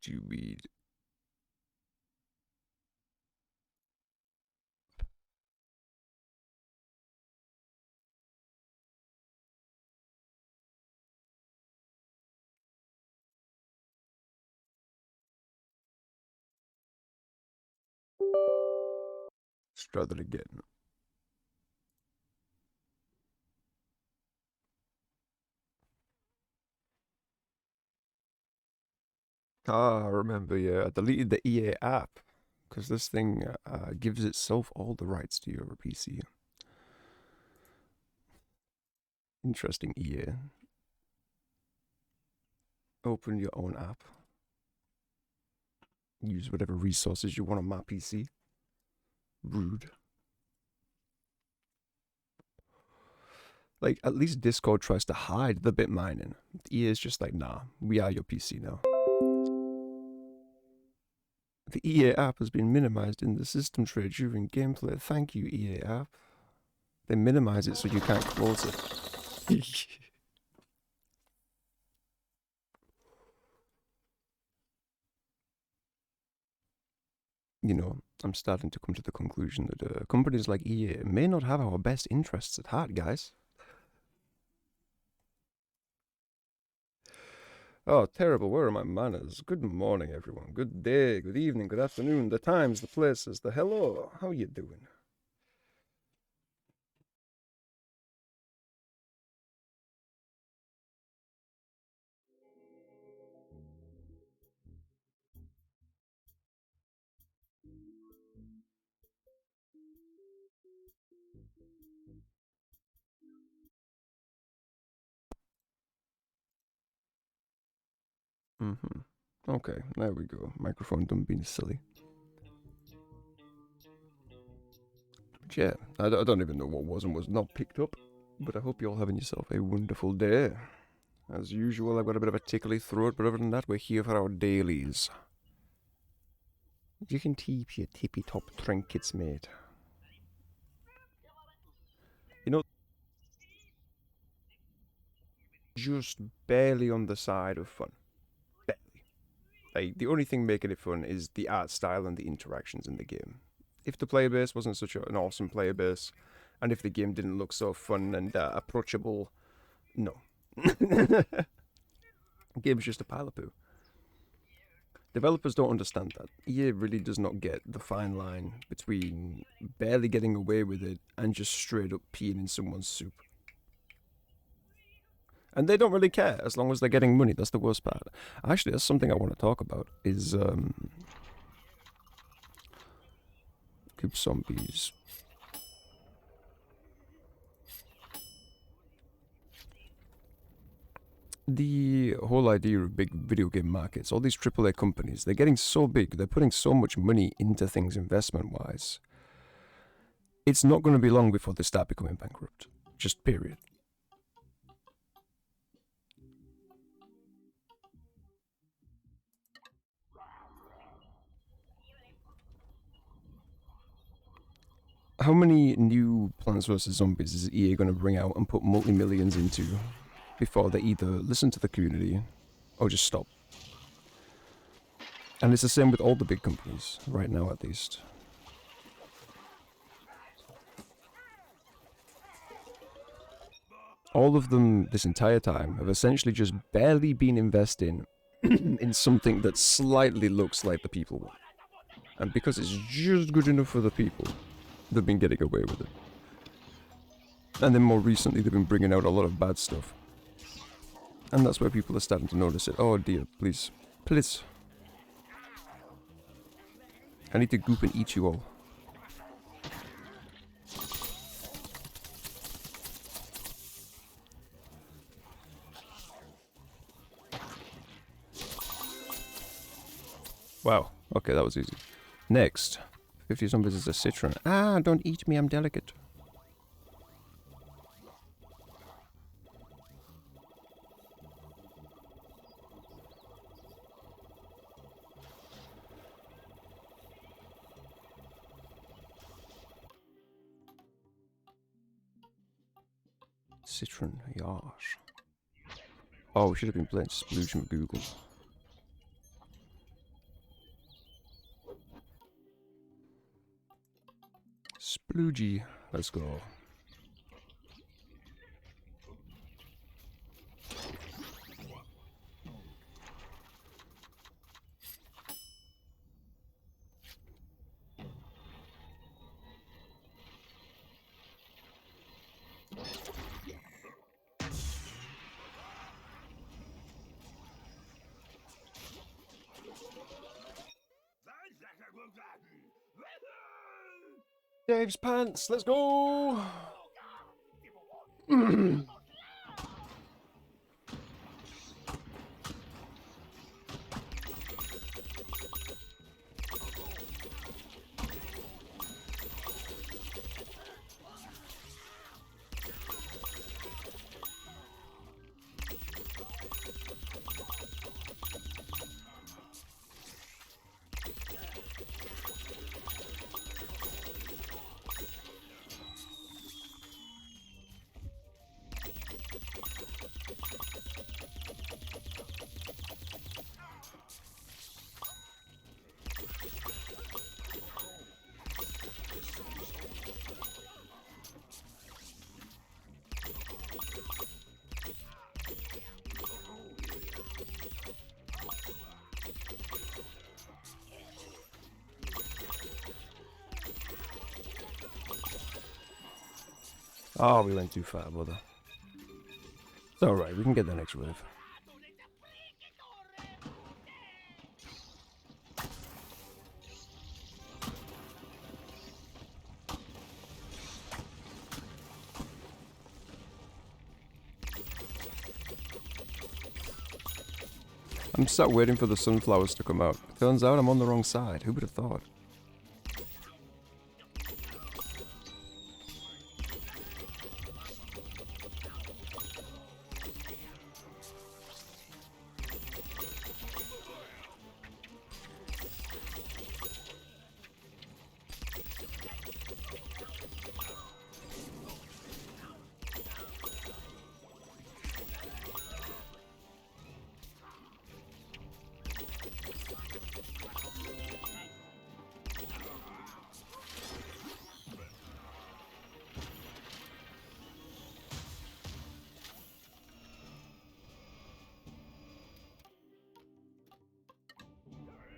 do you mean? Let's try that again. Ah, I remember, yeah. I deleted the EA app because this thing gives itself all the rights to your PC. Interesting, EA. Open your own app. Use whatever resources you want on my PC. Rude. Like, at least Discord tries to hide the bit mining. EA is just like, nah, we are your PC now. The EA app has been minimized in the system tray during gameplay. Thank you, EA app. They minimize it so you can't close it. You know, I'm starting to come to the conclusion that companies like EA may not have our best interests at heart, guys. Oh, terrible. Where are my manners? Good morning, everyone. Good day, good evening, good afternoon. The times, the places, the hello. How you doing? Okay, there we go. Microphone done being silly. But yeah, I don't even know what was and was not picked up. But I hope you're all having yourself a wonderful day. As usual, I've got a bit of a tickly throat, but other than that, we're here for our dailies. You can keep your tippy-top trinkets, mate. You know, just barely on the side of fun. Barely. Like, the only thing making it fun is the art style and the interactions in the game. If the player base wasn't such an awesome player base, and if the game didn't look so fun and approachable, no. The game's just a pile of poo. Developers don't understand that. EA really does not get the fine line between barely getting away with it and just straight up peeing in someone's soup. And they don't really care as long as they're getting money. That's the worst part. Actually, that's something I want to talk about. Is Cube Zombies. The whole idea of big video game markets, all these AAA companies, they're getting so big, they're putting so much money into things investment-wise. It's not going to be long before they start becoming bankrupt. Just period. How many new Plants vs. Zombies is EA going to bring out and put multi-millions into before they either listen to the community or just stop? And it's the same with all the big companies, right now at least. All of them this entire time have essentially just barely been investing in something that slightly looks like the people want. And because it's just good enough for the people, they've been getting away with it. And then more recently, they've been bringing out a lot of bad stuff. And that's where people are starting to notice it. Oh dear, please. Please. I need to goop and eat you all. Wow. Okay, that was easy. Next. 50 zombies is a citron. Ah, don't eat me, I'm delicate. Citron, yash. Oh, we should have been playing Splooge from Google. Sploogie. Let's go. Dave's pants, let's go! Oh, we went too far, brother. It's alright, we can get the next wave. I'm sat waiting for the sunflowers to come out. Turns out I'm on the wrong side. Who would have thought?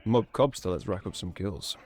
Mob Cobster, let's rack up some kills.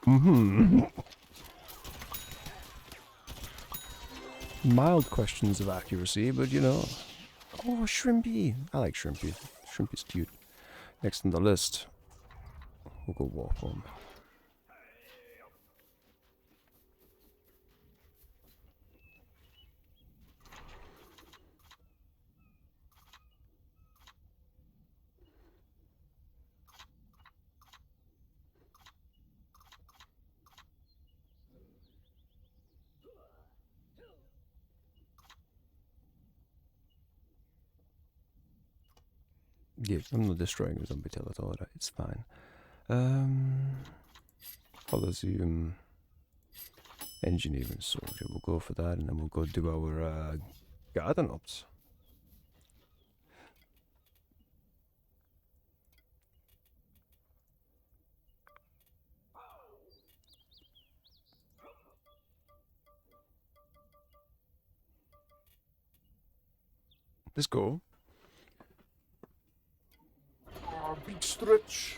Mm-hmm. Mild questions of accuracy, but you know. Oh, Shrimpy. I like Shrimpy. Shrimpy's cute. Next on the list, we'll go Warp Home. Yeah, I'm not destroying a zombie Teletorter. It's fine. Coliseum Engineering Soldier. We'll go for that, and then we'll go do our Garden Ops. Let's go. Big stretch.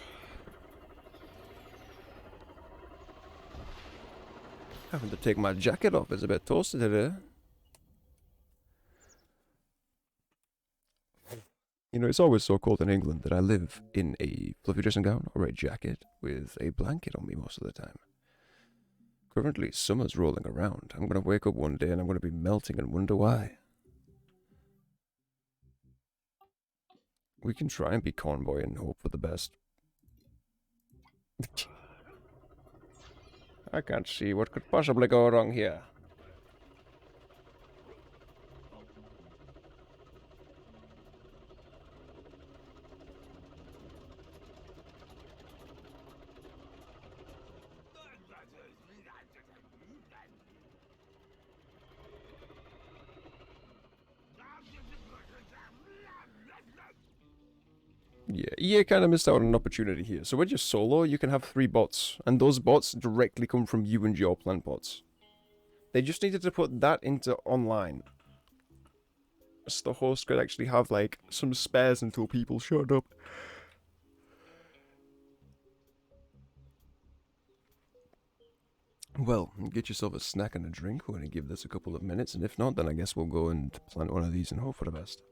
Having to take my jacket off. It's a bit toasty today. You know, it's always so cold in England that I live in a fluffy dressing gown or a jacket with a blanket on me most of the time. Currently, summer's rolling around. I'm going to wake up one day and I'm going to be melting and wonder why. We can try and be Cornboy and hope for the best. I can't see what could possibly go wrong here. Yeah, EA kind of missed out on an opportunity here. So when you're solo, you can have 3 bots, and those bots directly come from you and your plant bots. They just needed to put that into online, so the host could actually have, like, some spares until people showed up. Well, get yourself a snack and a drink. We're going to give this a couple of minutes, and if not, then I guess we'll go and plant one of these and hope for the best.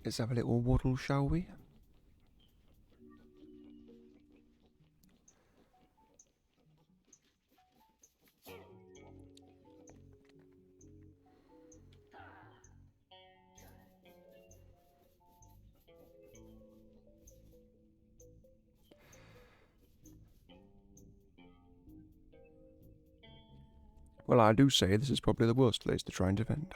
Let's have a little waddle, shall we? Well, I do say this is probably the worst place to try and defend.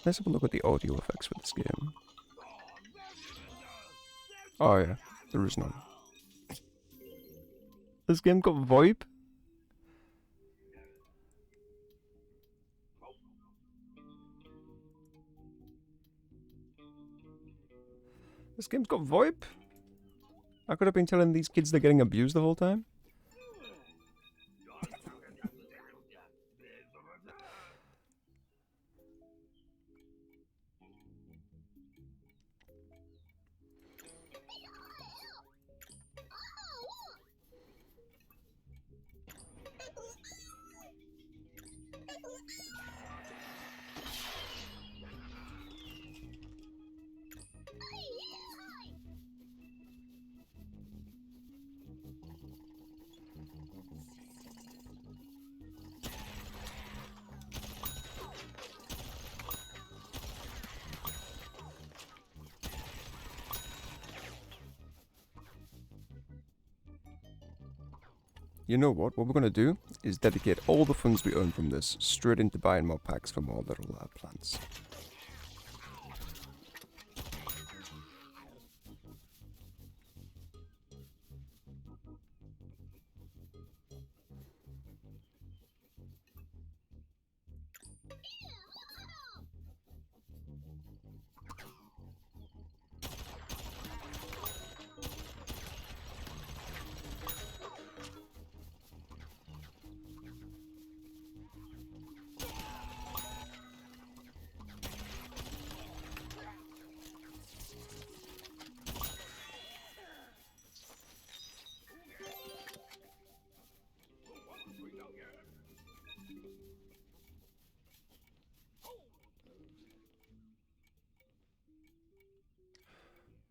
Let's have a look at the audio effects for this game. Oh yeah, there is none. This game got VoIP? This game's got VoIP? I could have been telling these kids they're getting abused the whole time. you know what? What we're going to do is dedicate all the funds we earn from this straight into buying more packs for more little plants.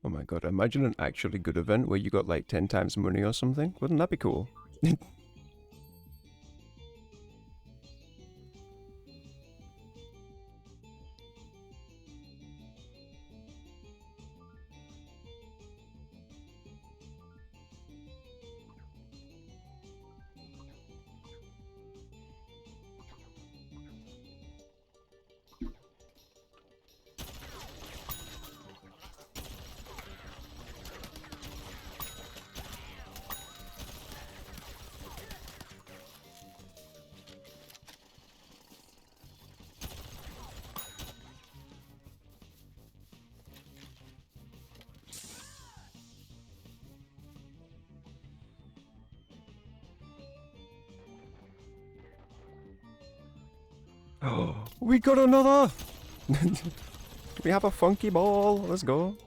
Oh my god, imagine an actually good event where you got like 10 times money or something. Wouldn't that be cool? Oh, we got another! We have a funky ball. Let's go.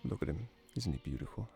Look at him. Isn't he beautiful?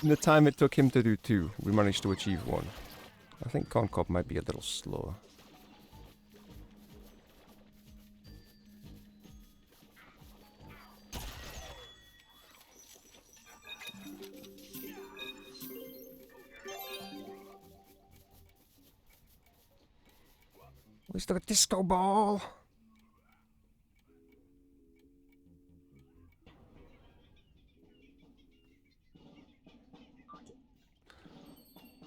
In the time it took him to do 2, we managed to achieve 1. I think Corn Cob might be a little slower. Where's the disco ball?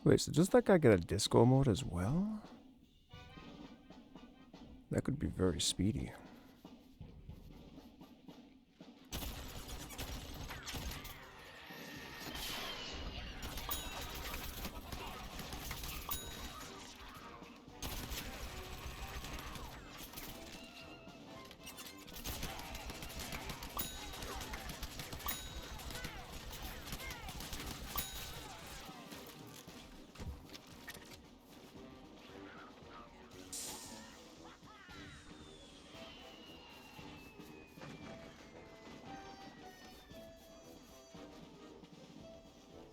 Wait, so does that guy get a disco mode as well? That could be very speedy.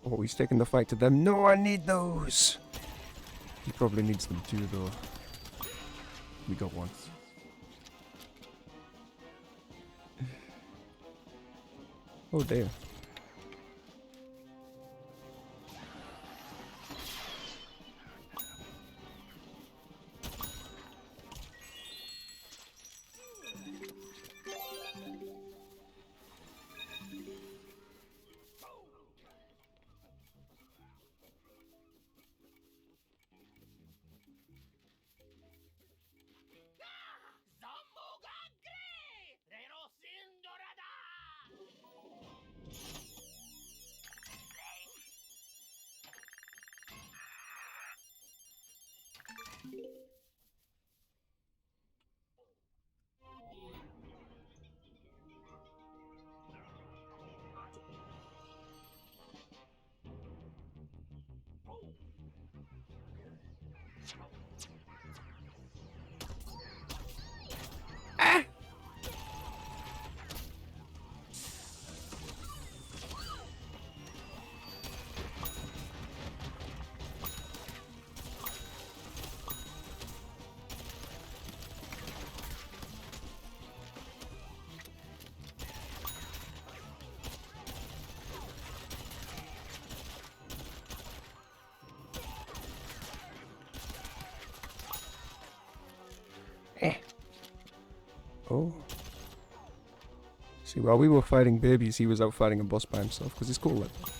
Oh, he's taking the fight to them. No, I need those! He probably needs them too, though. We got one. Oh, dear. Oh. See, while we were fighting babies, he was out fighting a boss by himself, because he's cool like that.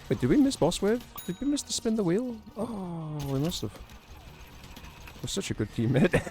Wait, did we miss boss wave? Did we miss the spin the wheel? Oh, we must have. We're such a good teammate.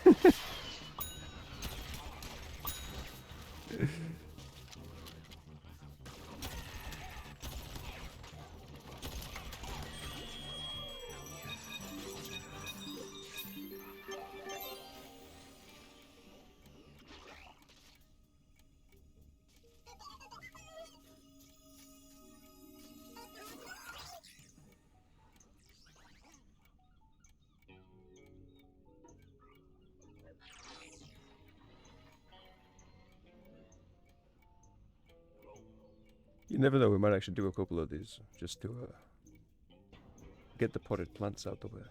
You never know, we might actually do a couple of these, just to get the potted plants out the way.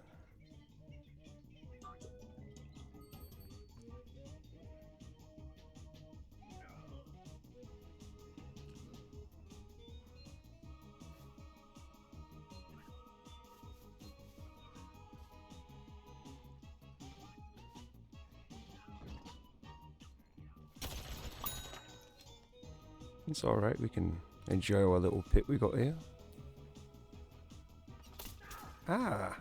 It's alright, we can enjoy our little pit we got here. Ah!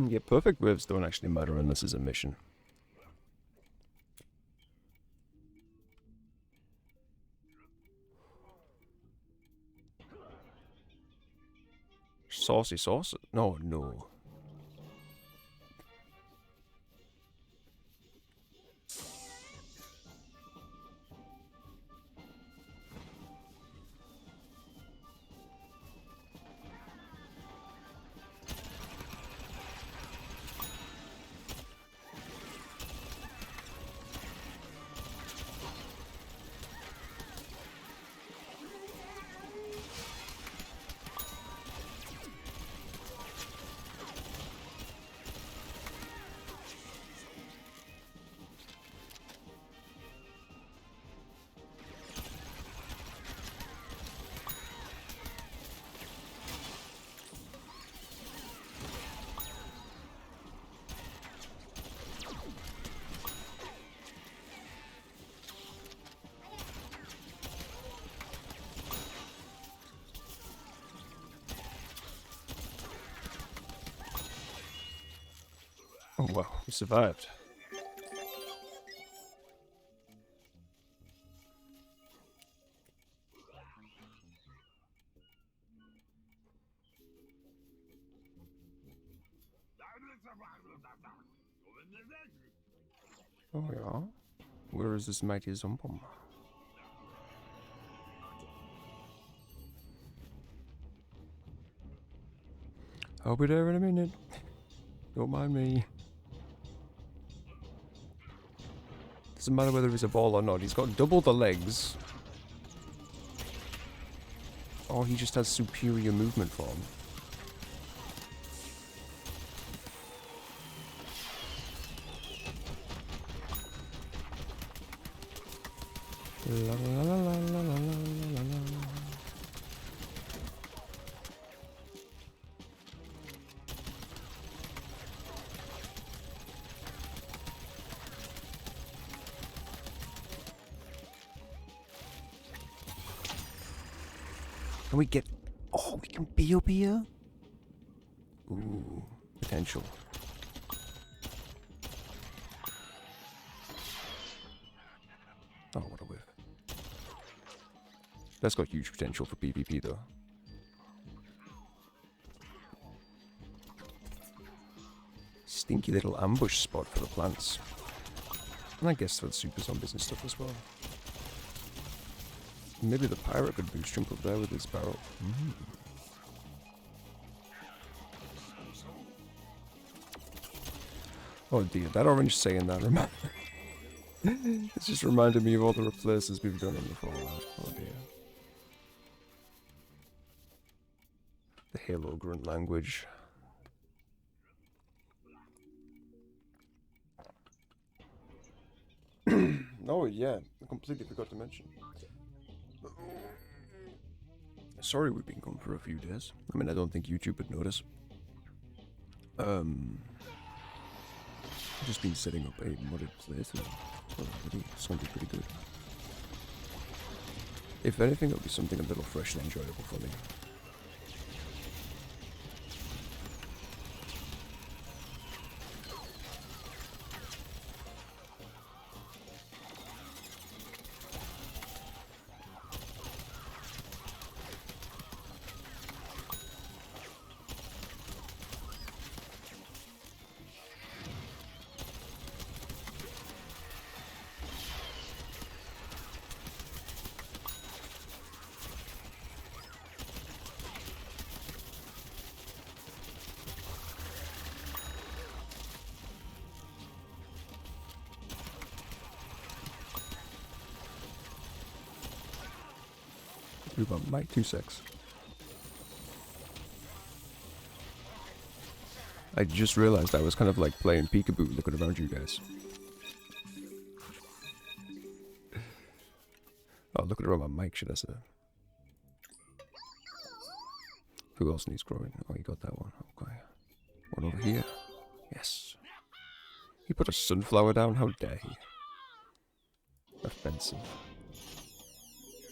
Yeah, perfect waves don't actually matter unless it's a mission. Saucy sauce? No, no. Oh wow, we survived. Oh yeah? Where is this mighty Zombom? I'll be there in a minute. Don't mind me. Doesn't matter whether he's a ball or not, he's got double the legs. Or he just has superior movement form. La la la la la la la la. Can we get... Oh, we can be up here? Ooh, potential. Oh, what a whiff. That's got huge potential for PvP though. Stinky little ambush spot for the plants. And I guess for the super zombies and stuff as well. Maybe the pirate could boost jump up there with his barrel. Oh dear, that orange saying that it's just reminded me of all the places we've done on the Fallout. Oh dear. The Halo grunt language. Oh yeah, I completely forgot to mention. Sorry we've been gone for a few days. I mean, I don't think YouTube would notice. I've just been setting up a modded playthrough. Oh, really, it's gonna be pretty good. If anything, it'll be something a little fresh and enjoyable for me. Move on, Mike 26. I just realized I was kind of like playing peekaboo looking around you guys. Oh, looking around my mic, should I say. Who else needs growing? Oh, you got that one. Okay. One over here. Yes. He put a sunflower down? How dare he? Offensive.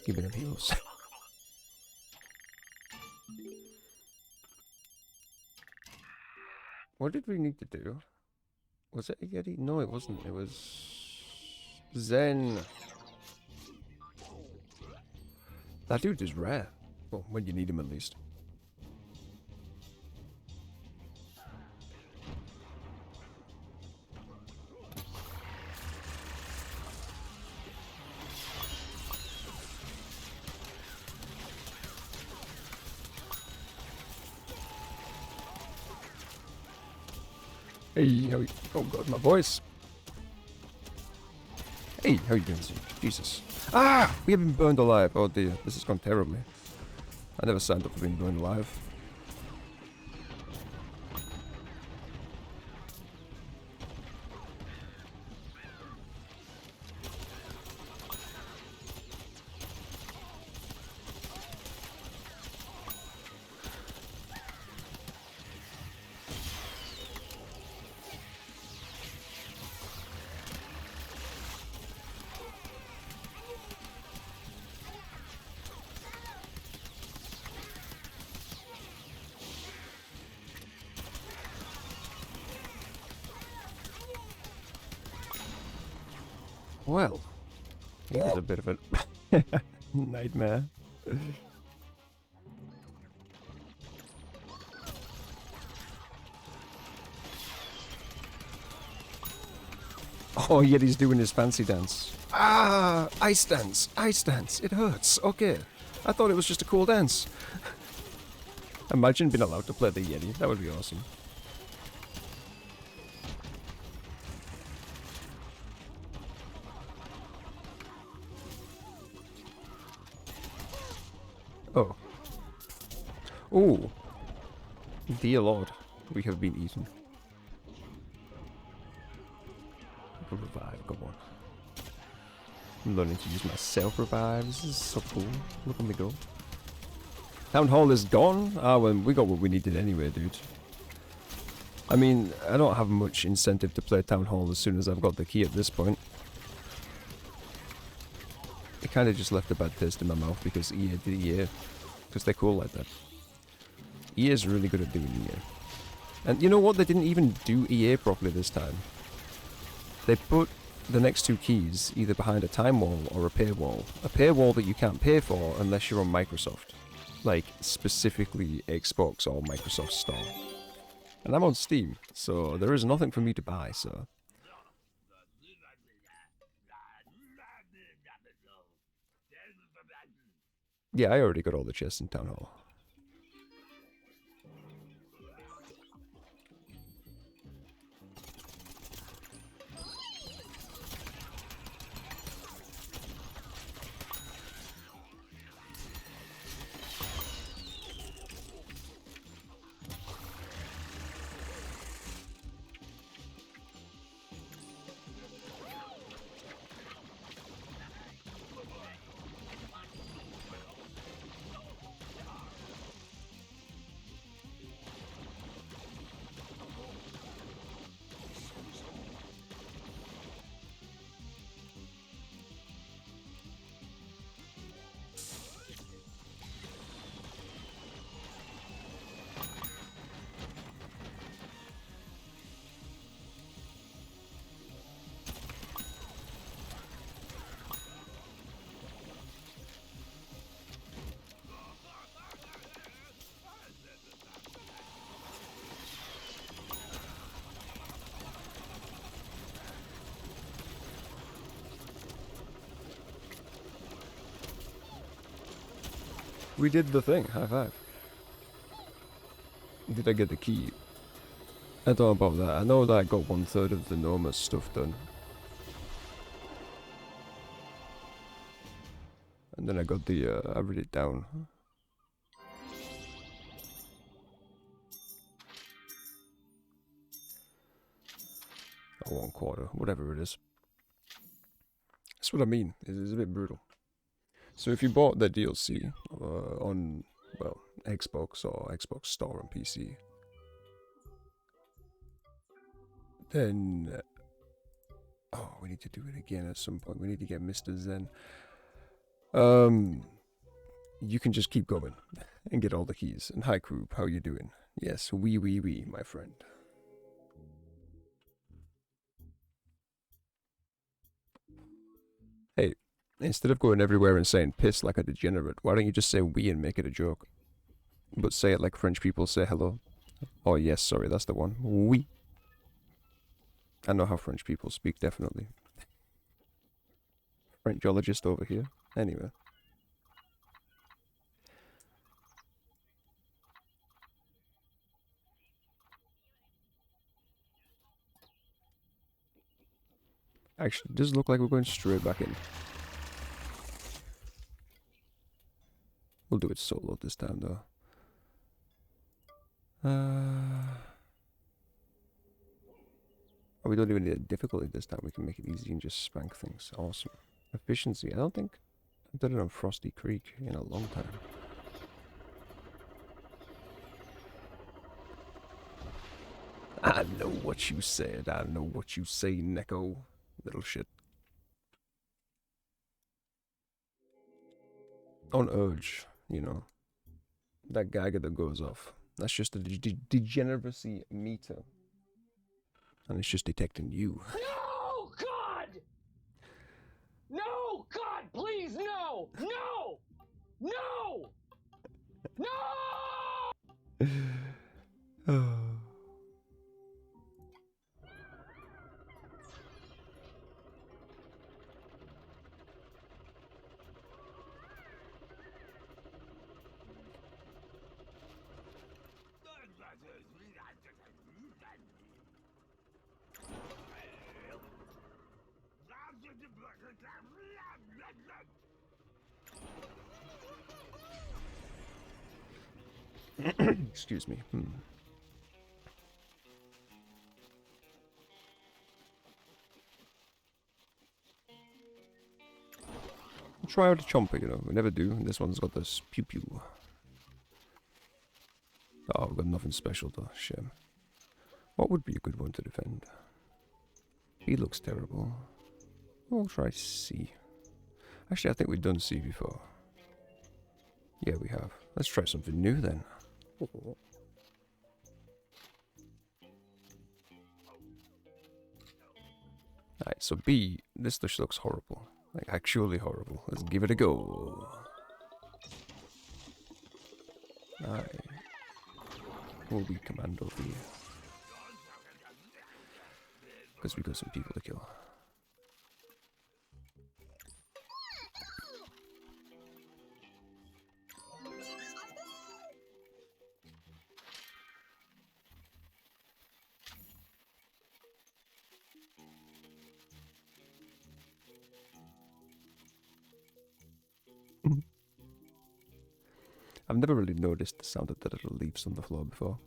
Giving him heals. What did we need to do? Was it a Yeti? No, it wasn't. It was... Zen. That dude is rare. Well, when you need him at least. Hey, how you... Oh god, my voice. Hey, how you doing, Jesus. Ah! We have been burned alive. Oh dear, this has gone terribly. I never signed up for being burned alive. Well, it was a bit of a nightmare. Oh, Yeti's doing his fancy dance. Ah, ice dance, ice dance. It hurts. Okay, I thought it was just a cool dance. Imagine being allowed to play the Yeti. That would be awesome. Oh. Oh. Dear Lord, we have been eaten. Revive, come on. I'm learning to use my self-revive. This is so cool. Look at me go. Town Hall is gone? Ah, well, we got what we needed anyway, dude. I mean, I don't have much incentive to play Town Hall as soon as I've got the key at this point. It kind of just left a bad taste in my mouth because EA did EA. because they're cool like that. EA is really good at doing EA. And you know what? They didn't even do EA properly this time. They put the next two keys either behind a time wall or a paywall. A paywall that you can't pay for unless you're on Microsoft. Like, specifically Xbox or Microsoft Store. And I'm on Steam, so there is nothing for me to buy, so... Yeah, I already got all the chests in Town Hall. We did the thing. High five. Did I get the key? I don't know about that. I know that I got 1/3 of the Nomus stuff done. And then I got the, I read it down. Or 1/4, whatever it is. That's what I mean. It's a bit brutal. So if you bought the DLC on, well, Xbox or Xbox Store on PC, then... oh, we need to do it again at some point. We need to get Mr. Zen. You can just keep going and get all the keys. And hi, Krup, how you doing? Yes, wee, my friend. Hey, instead of going everywhere and saying piss like a degenerate, why don't you just say we and make it a joke? But say it like French people say hello. Oh yes, sorry, that's the one. Oui. I know how French people speak, definitely. Frenchologist over here. Anyway. Actually, it does look like we're going straight back in. We'll do it solo this time, though. Oh, we don't even need a difficulty this time. We can make it easy and just spank things. Awesome. Efficiency. I don't think I've done it on Frosty Creek in a long time. I know what you said. I know what you say, Neko. Little shit. On Urge, you know. That Geiger that goes off. That's just a degeneracy meter. And it's just detecting you. No, God! No, God, please, no! No! No! No! Oh. Excuse me. Try out a chomper, you know. We never do. And this one's got this pew pew. Oh, we've got nothing special though. Shame. What would be a good one to defend? He looks terrible. We'll try C. Actually, I think we've done C before. Yeah, we have. Let's try something new then. Alright, so B, this just looks horrible. Like, actually horrible. Let's give it a go. Alright. We'll be commando B. Because we got some people to kill. I've never really noticed the sound that little leaves on the floor before.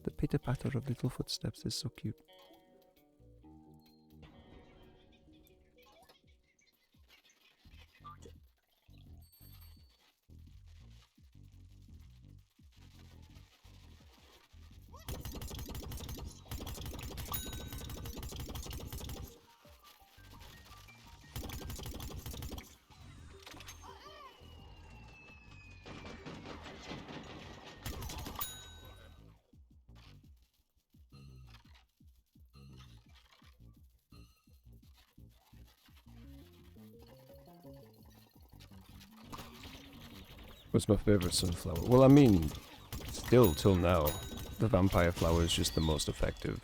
The pitter-patter of little footsteps is so cute. What's my favorite sunflower? Well, I mean, still till now, the vampire flower is just the most effective.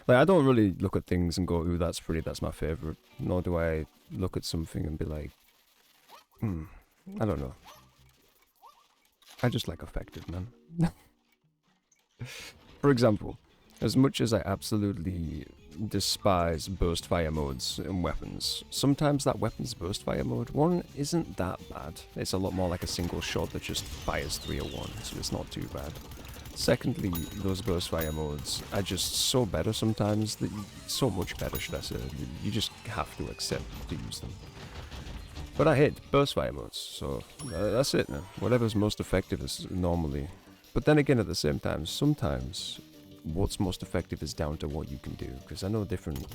Like, I don't really look at things and go, ooh, that's pretty, that's my favorite. Nor do I look at something and be like, I don't know. I just like effective, man. For example, as much as I absolutely despise burst fire modes in weapons, sometimes that weapon's burst fire mode one isn't that bad. It's a lot more like a single shot that just fires 301, so it's not too bad. Secondly, those burst fire modes are just so better sometimes, that so much better, should I say, you just have to accept to use them. But I hate burst fire modes, so that's it, man. Whatever's most effective is normally. But then again, at the same time, sometimes what's most effective is down to what you can do, because I know different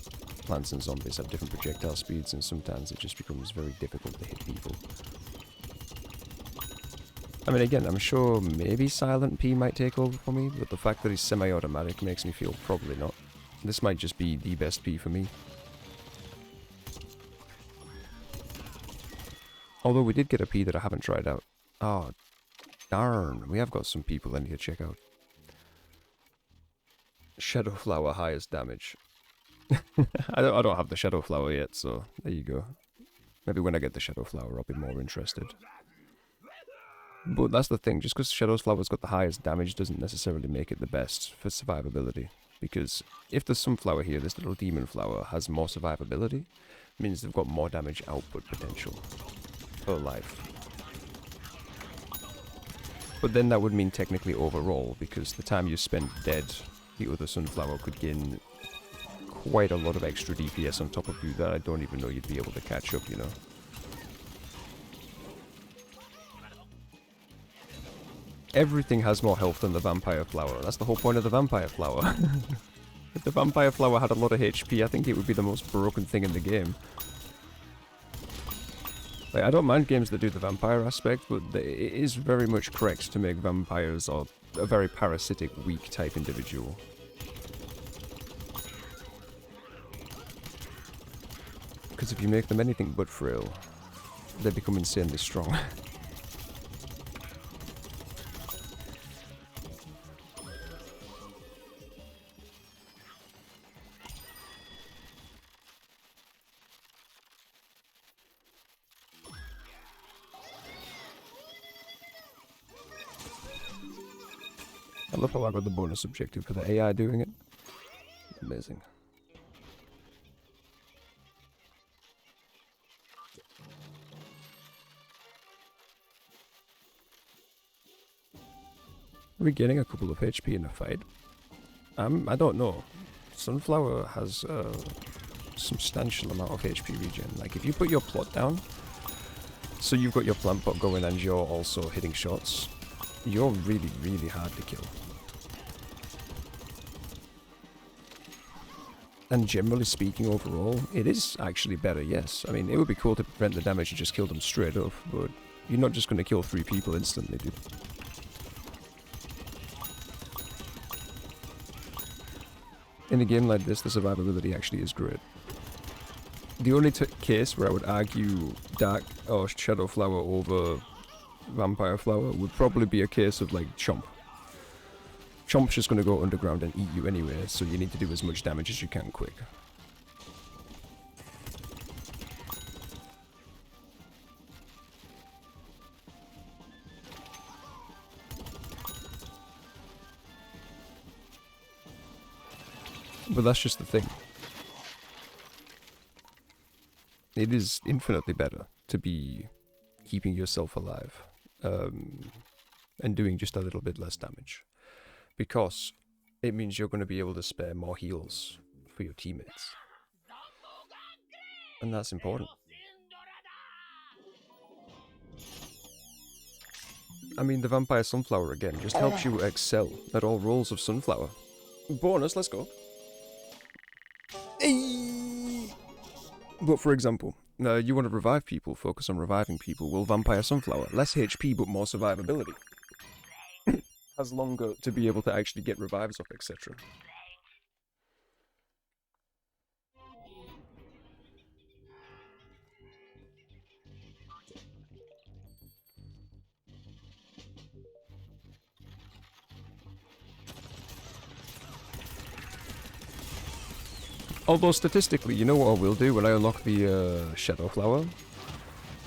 plants and zombies have different projectile speeds, and sometimes it just becomes very difficult to hit people. I mean, again, I'm sure maybe Silent P might take over for me, but the fact that he's semi-automatic makes me feel probably not. This might just be the best P for me. Although we did get a P that I haven't tried out. Oh, darn, we have got some people I need to check out. Shadow Flower, highest damage. I don't have the Shadow Flower yet, so there you go. Maybe when I get the Shadow Flower, I'll be more interested. But that's the thing, just because Shadow Flower's got the highest damage doesn't necessarily make it the best for survivability. Because if the Sunflower here, this little Demon Flower, has more survivability, it means they've got more damage output potential per life. But then that would mean technically overall, because the time you spend dead, the other Sunflower could gain quite a lot of extra DPS on top of you that I don't even know you'd be able to catch up, you know. Everything has more health than the Vampire Flower. That's the whole point of the Vampire Flower. If the Vampire Flower had a lot of HP, I think it would be the most broken thing in the game. Like, I don't mind games that do the vampire aspect, but it is very much correct to make vampires or a very parasitic, weak type individual. Because if you make them anything but frail, they become insanely strong. I love how I got the bonus objective for the AI doing it. Amazing. Are we getting a couple of HP in a fight? I don't know. Sunflower has a substantial amount of HP regen. Like, if you put your plot down, so you've got your plant pot going and you're also hitting shots, you're really, really hard to kill. And generally speaking, overall, it is actually better, yes. I mean, it would be cool to prevent the damage and just kill them straight up, but you're not just going to kill 3 people instantly, dude. In a game like this, the survivability actually is great. The only case where I would argue Dark or Shadow Flower over Vampire Flower would probably be a case of like Chomp. Chomp's just going to go underground and eat you anyway, so you need to do as much damage as you can quick. But that's just the thing. It is infinitely better to be keeping yourself alive and doing just a little bit less damage. Because it means you're going to be able to spare more heals for your teammates. And that's important. I mean, the Vampire Sunflower again just helps you excel at all roles of Sunflower. Bonus, let's go. But for example, you want to revive people, focus on reviving people. Well, Vampire Sunflower, less HP but more survivability. Has longer to be able to actually get revives up, etc. Although statistically, you know what I will do when I unlock the Shadow Flower?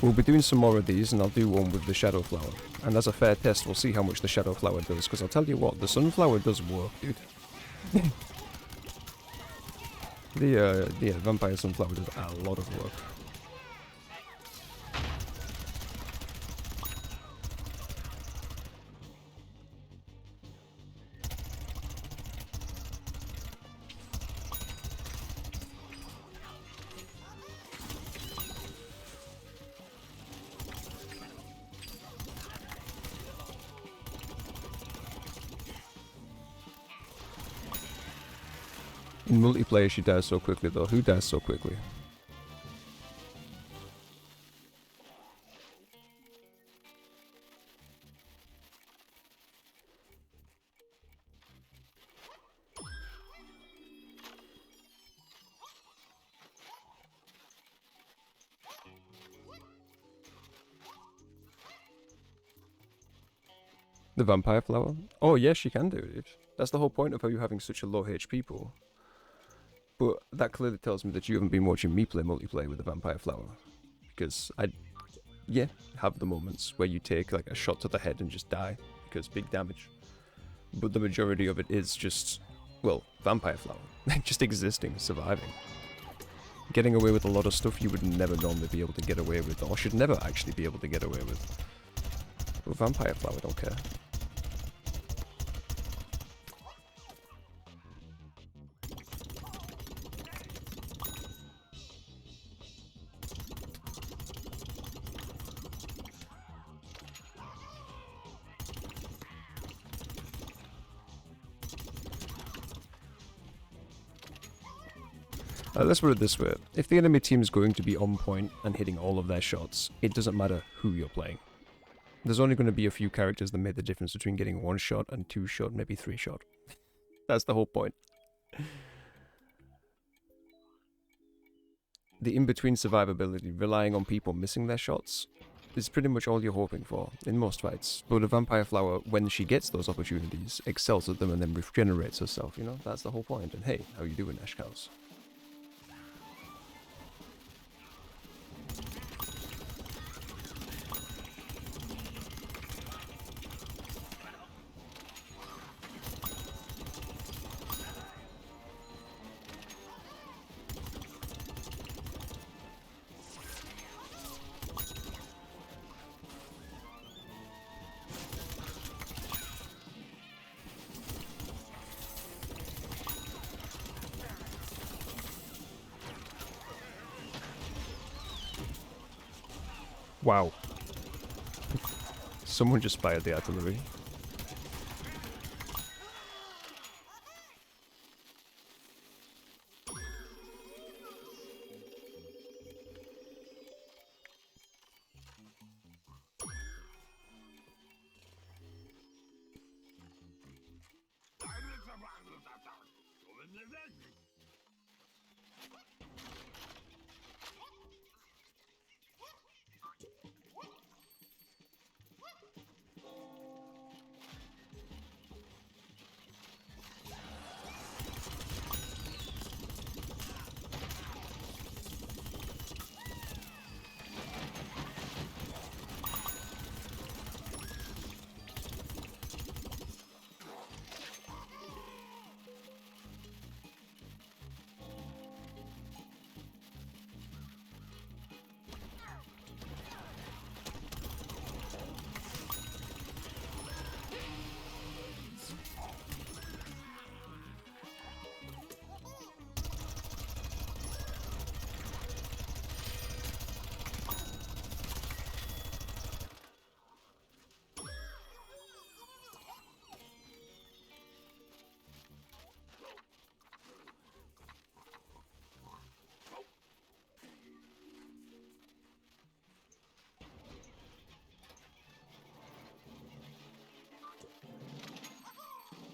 We'll be doing some more of these, and I'll do one with the Shadow Flower. And as a fair test, we'll see how much the Shadow Flower does, because I'll tell you what, the Sunflower does work, dude. the Vampire Sunflower does a lot of work. In multiplayer, she dies so quickly, though. Who dies so quickly? The Vampire Flower? Oh, yes, she can do it. That's the whole point of how you having such a low HP pool. But that clearly tells me that you haven't been watching me play multiplayer with the Vampire Flower. Because yeah, have the moments where you take like a shot to the head and just die, because big damage. But the majority of it is just, well, Vampire Flower. Just existing, surviving. Getting away with a lot of stuff you would never normally be able to get away with, or should never actually be able to get away with. But Vampire Flower don't care. Let's put it this way. If the enemy team is going to be on point and hitting all of their shots, it doesn't matter who you're playing. There's only going to be a few characters that make the difference between getting 1 shot and 2 shot, maybe 3 shot. That's the whole point. The in-between survivability, relying on people missing their shots, is pretty much all you're hoping for in most fights. But a Vampire Flower, when she gets those opportunities, excels at them and then regenerates herself, you know? That's the whole point. And hey, how you doing, Ash Cows? Wow. Someone just fired the artillery.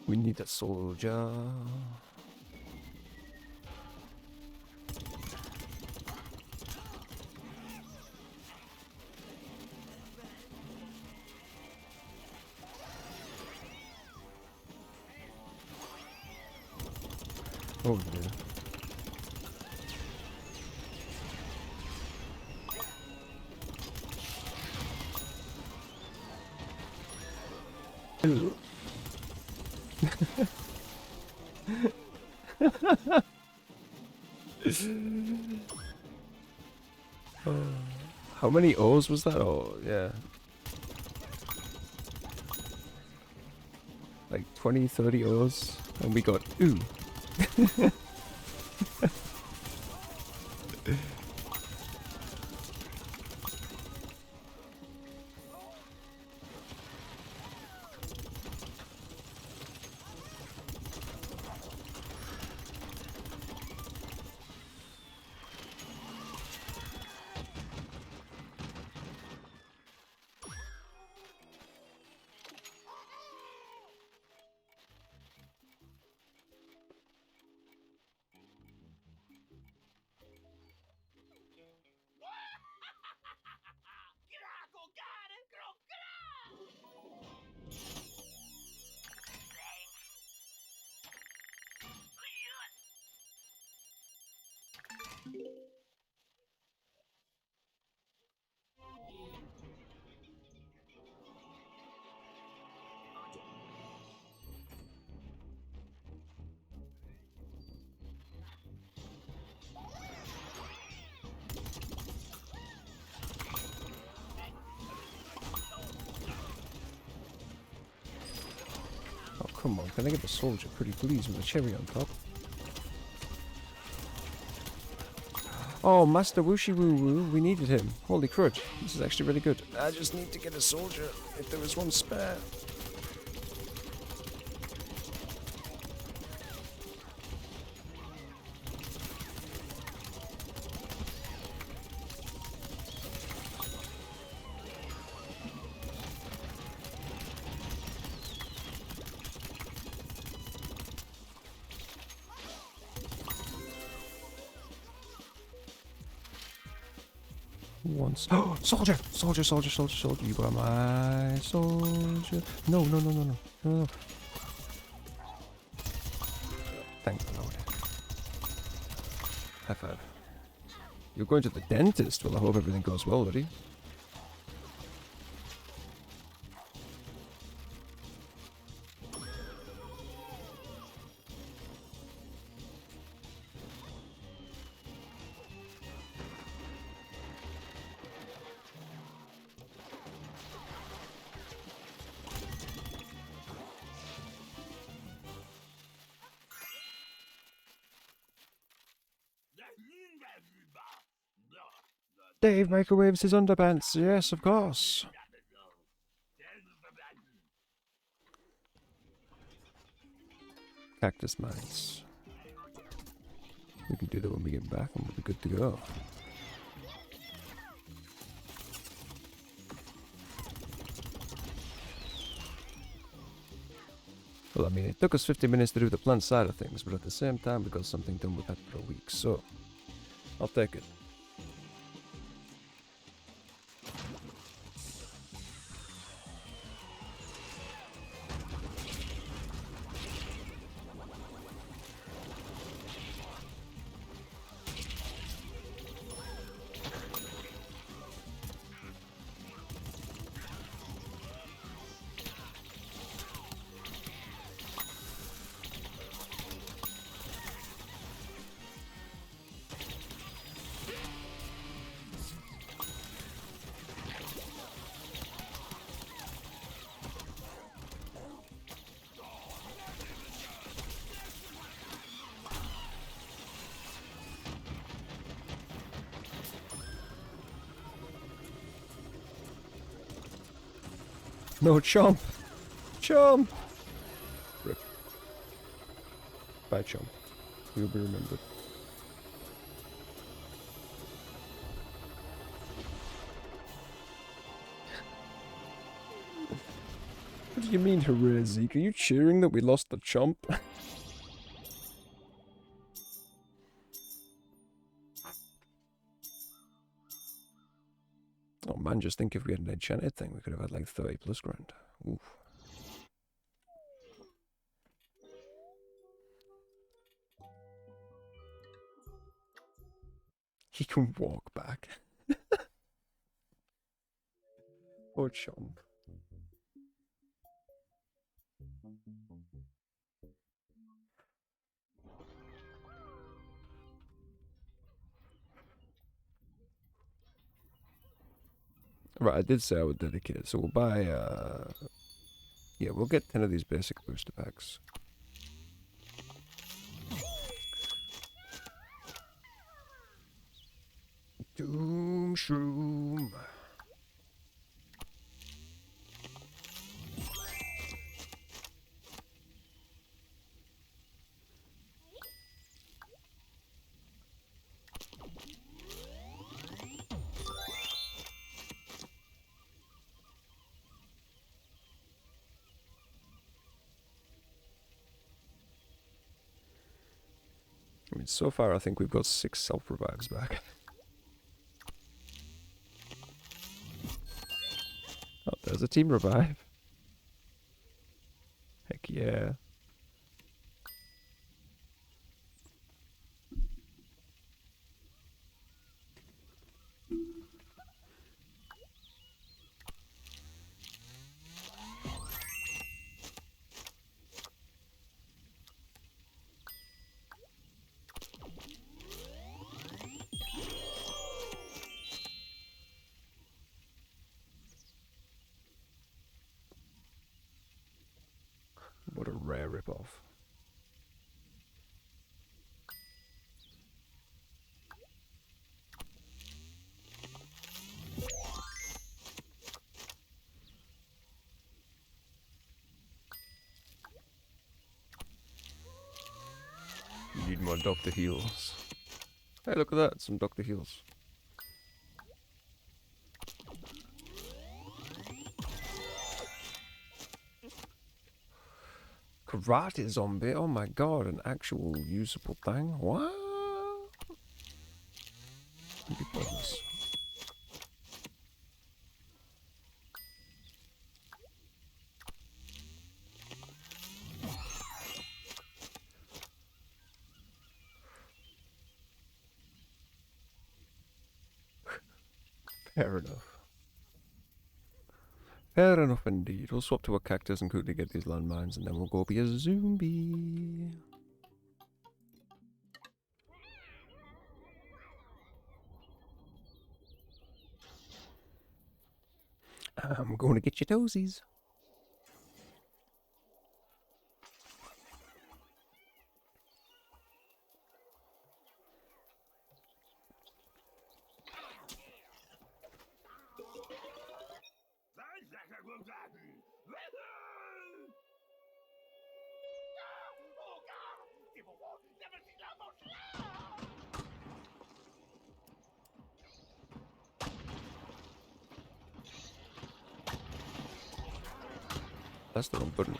We need a soldier. Oh yeah. Hello. How many O's was that? Oh, yeah. Like 20, 30 O's. And we got ooh. Oh, come on. Can I get the soldier pretty please with a cherry on top? Oh, Master Wushi Woo Woo, we needed him. Holy crud, this is actually really good. I just need to get a soldier, if there was one spare. Once. Oh, soldier! Soldier, soldier, soldier, soldier. You are my soldier. No, no, no, no, no. No, no. Thank the Lord. High five. You're going to the dentist? Well, I hope everything goes well, buddy. Dave microwaves his underpants. Yes, of course. Cactus mines. We can do that when we get back and we'll be good to go. Well, I mean, it took us 50 minutes to do the plant side of things, but at the same time, we got something done with that for a week, so I'll take it. No, Chomp! Chomp! Rip. Bye, Chomp. You'll be remembered. What do you mean, hooray, Zeke? Are you cheering that we lost the chomp? Oh man, just think if we had an enchanted thing, we could have had like 30 plus grand. Oof. He can walk back. Poor chomp. Right, I did say I would dedicate it, so we'll buy, yeah, we'll get 10 of these basic booster packs. Doom Shroom. I mean, so far I think we've got 6 self-revives back. Oh, there's a team revive. Heck yeah. What a rare ripoff. You need more Dr. Heals. Hey, look at that, some Dr. Heals. Karate zombie, oh my god, an actual usable thing? What? Be pointless. Fair enough. Fair enough indeed. We'll swap to a cactus and quickly get these landmines and then we'll go be a zombie. I'm going to get your toesies. That's the wrong button.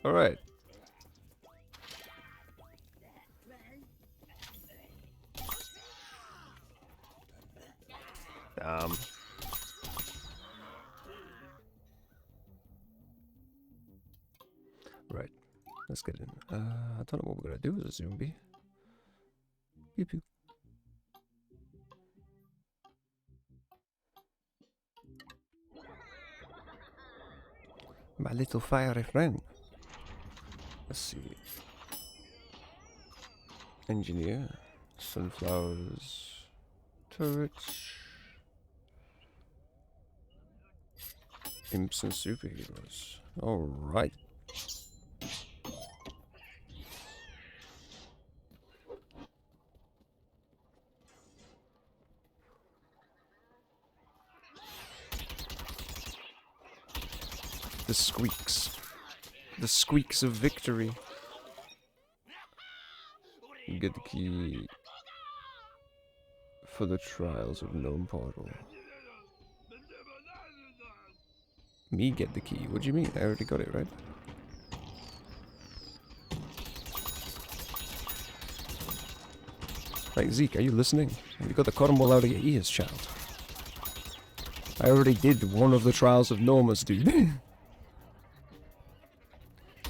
Alright. Right. Let's get in. I don't know what we're gonna do as a zombie. Pew pew. My little fiery friend. Let's see. Engineer. Sunflowers. Turrets. Imps and superheroes. Alright. The squeaks. The squeaks of victory. Get the key for the trials of Gnome Portal. Me get the key? What do you mean? I already got it, right? Like, Zeke, are you listening? You got the cotton wool out of your ears, child. I already did one of the trials of Normus, dude.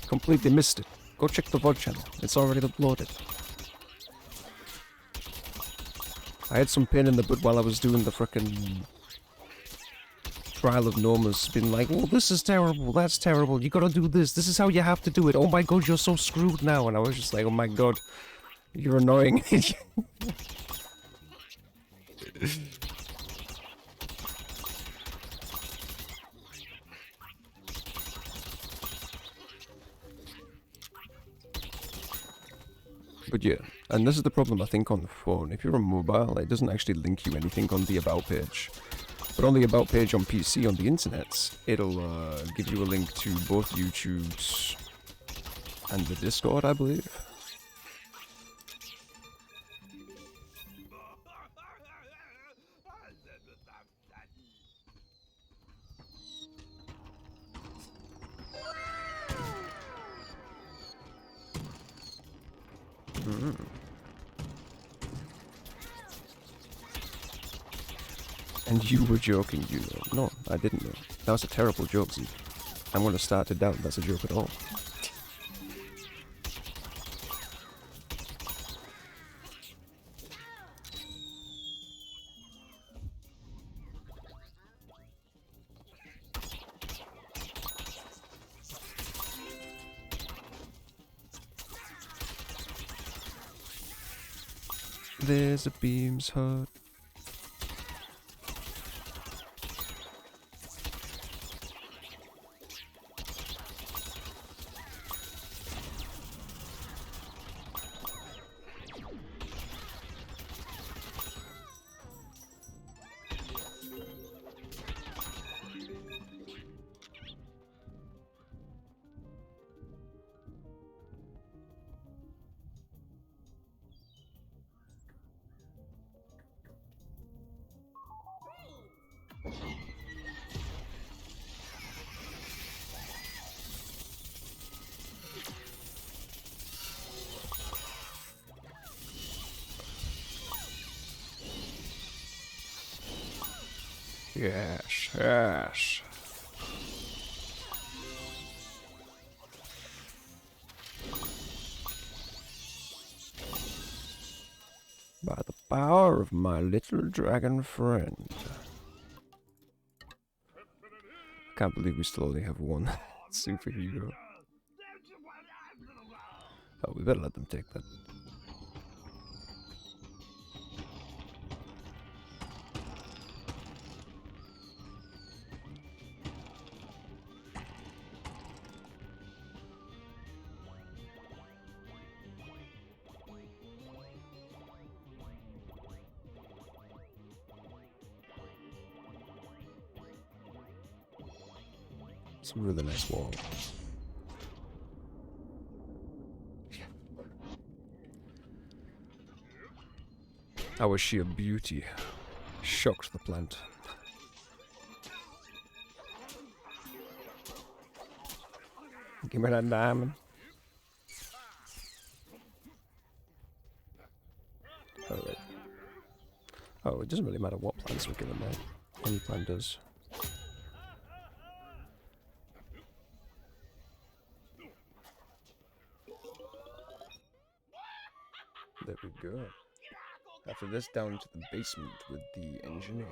Completely missed it. Go check the VOD channel. It's already uploaded. I had some pain in the butt while I was doing the frickin' trial of Normus. Been like, oh, this is terrible, that's terrible, you gotta do this, this is how you have to do it, oh my god, you're so screwed now. And I was just like, oh my god, you're annoying. But yeah, and this is the problem I think on the phone. If you're on mobile, it doesn't actually link you anything on the About page. But on the About page on PC, on the internet, it'll give you a link to both YouTube's and the Discord, I believe. And you were joking, you know. No, I didn't know. That was a terrible joke, Zeke. I'm gonna start to doubt that's a joke at all. There's a Beams hut. Yes, yes. By the power of my little dragon friend. Can't believe we still only have one superhero. Oh, we better let them take that. It's a really nice wall. How was she a beauty? Shocked the plant. Give me that diamond. Alright. Oh, it doesn't really matter what plants we're given there. Any plant does. There we go. After this, down to the basement with the engineer.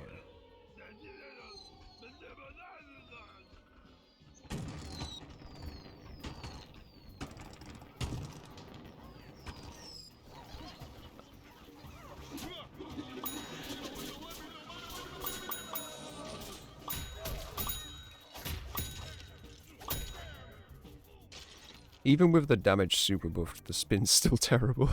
Even with the damage super buffed, the spin's still terrible.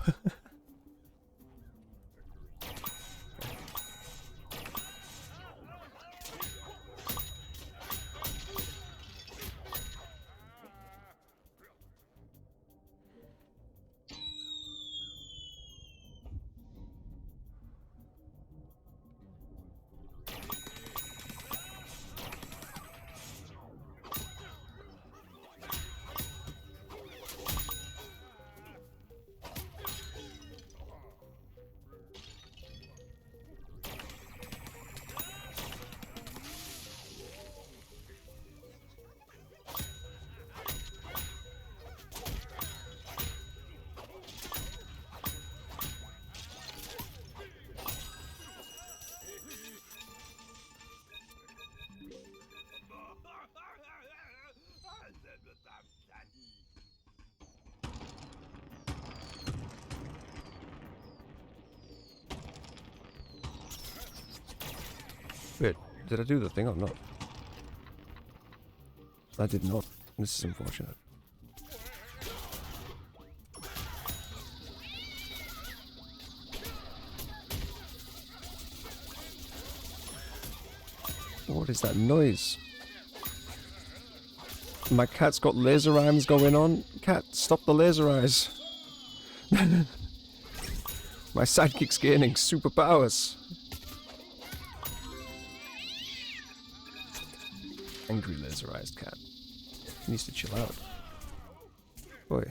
Wait, did I do the thing or not? I did not. This is unfortunate. What is that noise? My cat's got laser eyes going on. Cat, stop the laser eyes. My sidekick's gaining superpowers. Angry laser-eyed cat. He needs to chill out. Boy,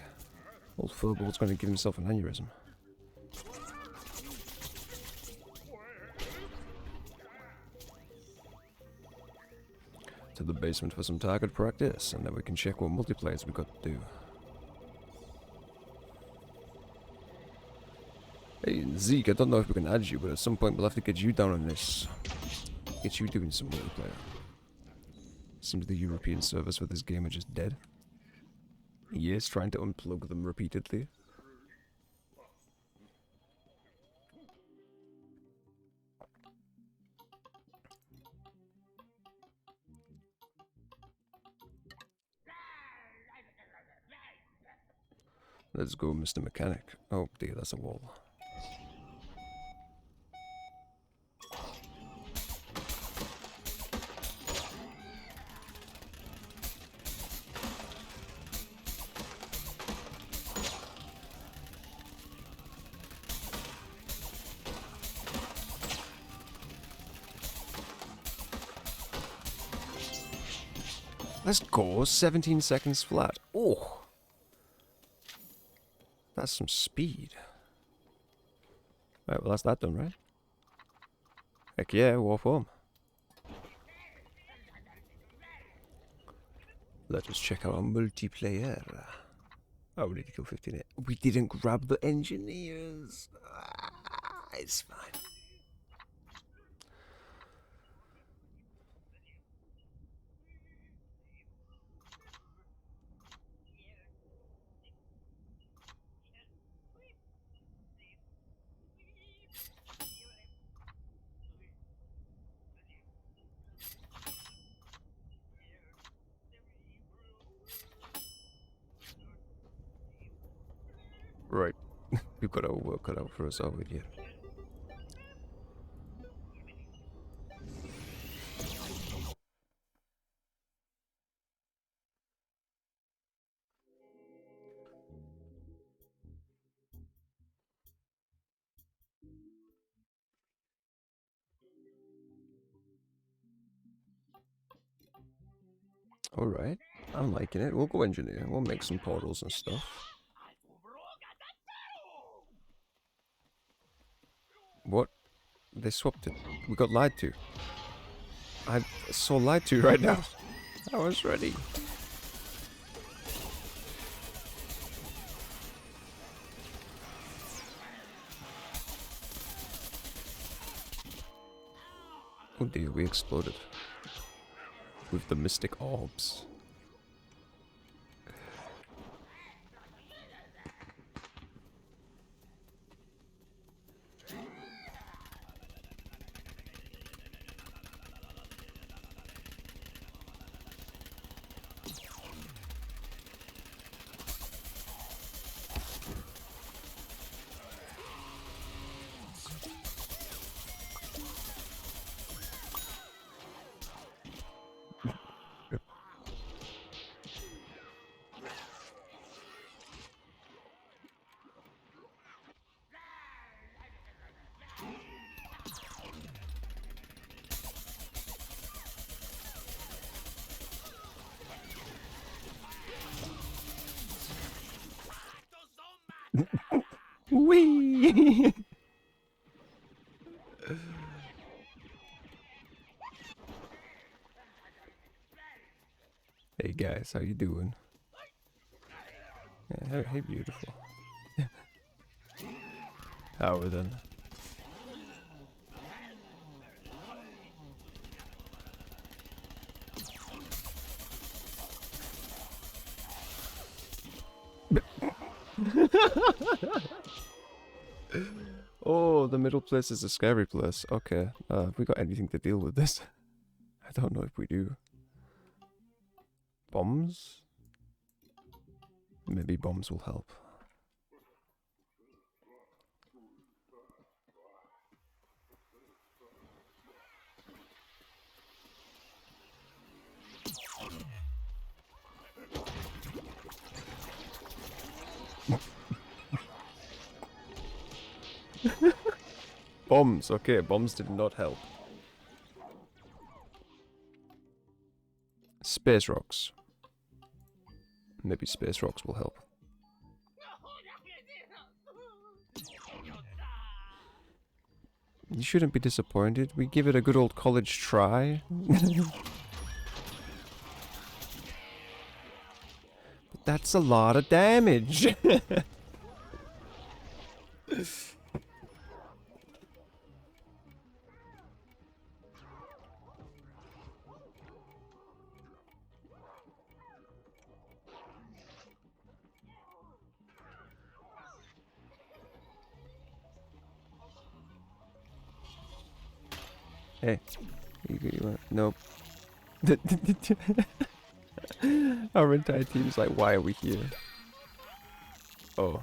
old Furball's going to give himself an aneurysm. To the basement for some target practice, and then we can check what multiplayers we got to do. Hey, Zeke, I don't know if we can add you, but at some point we'll have to get you down on this. Get you doing some multiplayer. Seems the European servers for this game are just dead. He is trying to unplug them repeatedly. Let's go, Mr. Mechanic. Oh dear, that's a wall. Let's go, 17 seconds flat. Oh! That's some speed. Right, well that's that done, right? Heck yeah, warp home. Let us check our multiplayer. Oh, we need to kill 15. We didn't grab the engineers. It's fine. Right. We've got our work cut out for us over here. Alright. I'm liking it. We'll go engineer. We'll make some portals and stuff. What? They swapped it. We got lied to. I'm so lied to right now. I was ready. Oh dear, we exploded. With the mystic orbs. Whee! Hey guys, how you doing? Yeah, hey beautiful. How are we then? Oh, the middle place is a scary place. Okay. Have we got anything to deal with this? I don't know if we do. Bombs? Maybe bombs will help. Bombs. Okay, bombs did not help. Space rocks. Maybe space rocks will help. You shouldn't be disappointed. We give it a good old college try. But that's a lot of damage. Hey, you nope. Our entire team's like, why are we here? Oh.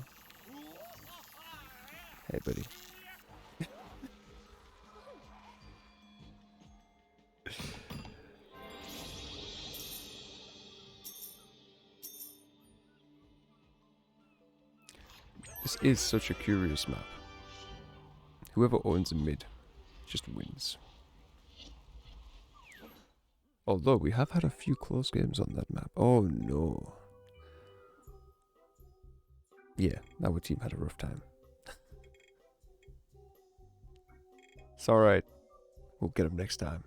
Hey, buddy. This is such a curious map. Whoever owns a mid just wins. Although we have had a few close games on that map. Oh no. Yeah, our team had a rough time. It's alright. We'll get them next time.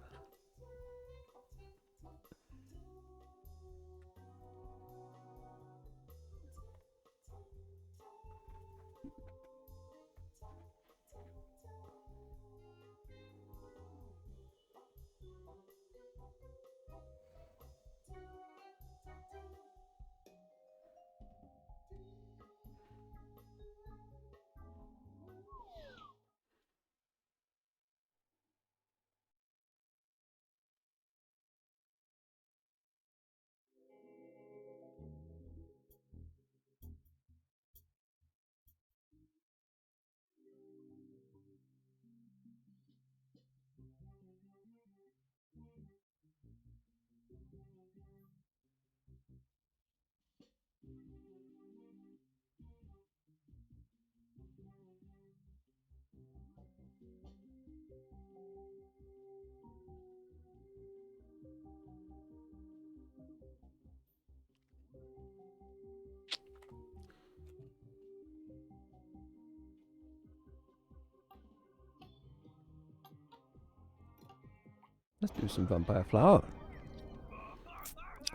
Let's do some Vampire Flower.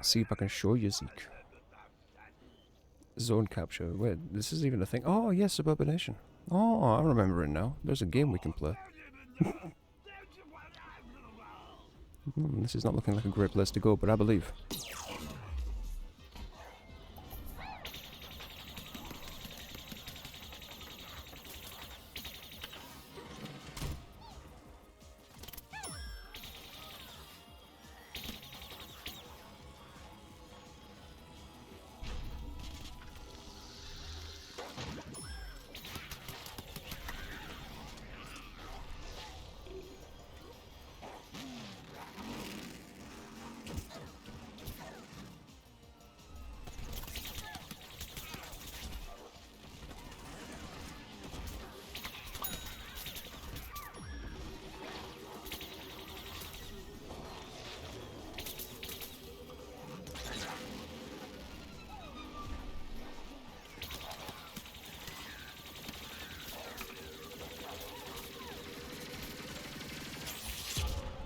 See if I can show you, Zeke. Zone capture. Wait, this is even a thing. Oh, yes, Suburbanation. Oh, I remember it now. There's a game we can play. This is not looking like a great place to go, but I believe.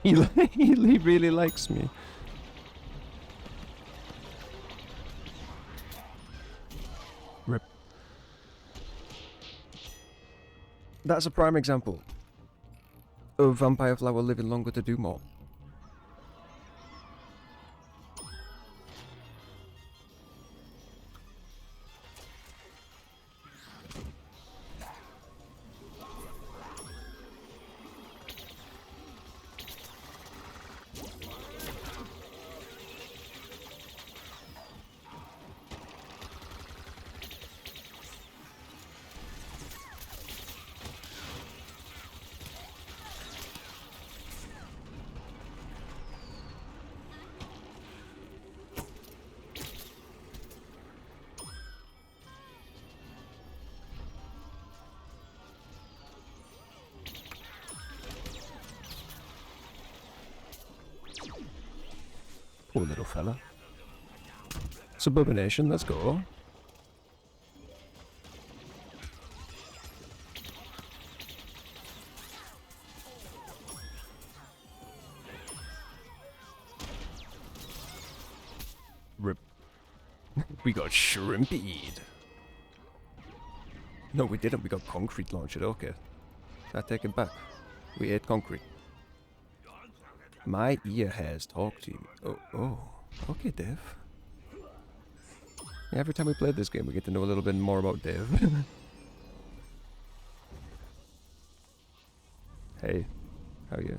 He really likes me. Rip. That's a prime example of Vampire Flower living longer to do more. Poor little fella. Suburbanation, let's go. Rip. We got shrimpied. No, we didn't. We got concrete launched. Okay. I take it back. We ate concrete. My ear has talked to you. Oh. Okay, Dave. Every time we play this game, we get to know a little bit more about Dave. Hey, how you?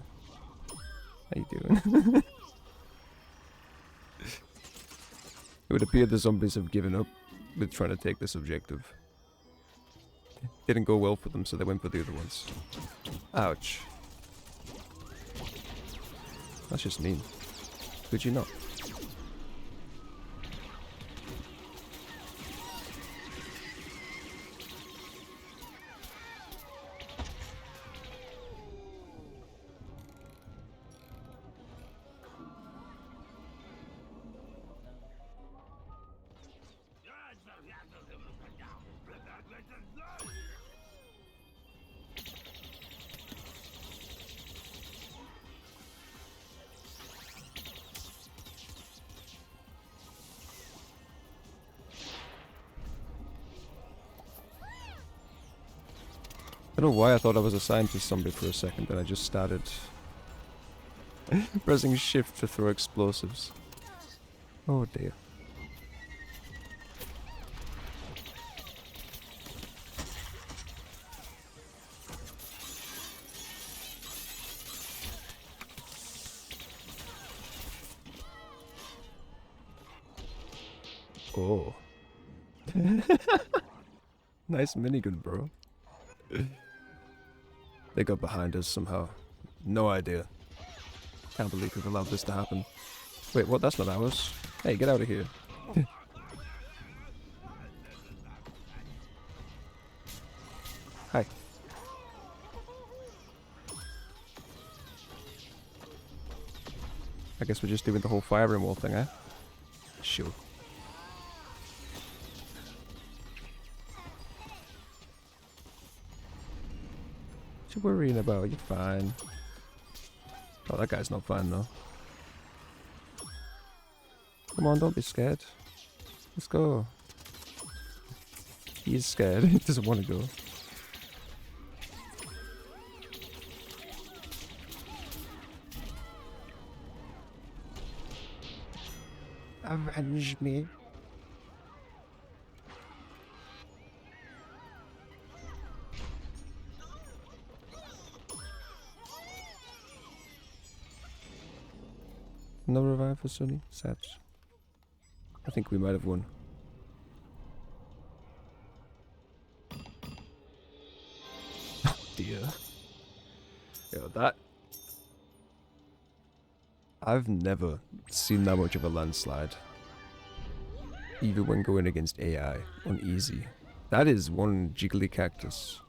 How you doing? It would appear the zombies have given up with trying to take this objective. Didn't go well for them, so they went for the other ones. Ouch. That's just mean. Could you not? I don't know why I thought I was a scientist zombie for a second, and I just started pressing shift to throw explosives. Oh dear. Oh. Nice minigun, bro. They got behind us somehow. No idea. Can't believe we've allowed this to happen. Wait, what? That's not ours. Hey, get out of here. Hi. I guess we're just doing the whole firing wall thing, eh? Sure. What you worrying about? You're fine. Oh, that guy's not fine though. Come on, don't be scared. Let's go. He is scared. He doesn't want to go. Avenge me. No revive for Sunny? Sad. I think we might have won. Oh dear. Yo, that... I've never seen that much of a landslide. Even when going against AI on easy. That is one jiggly cactus.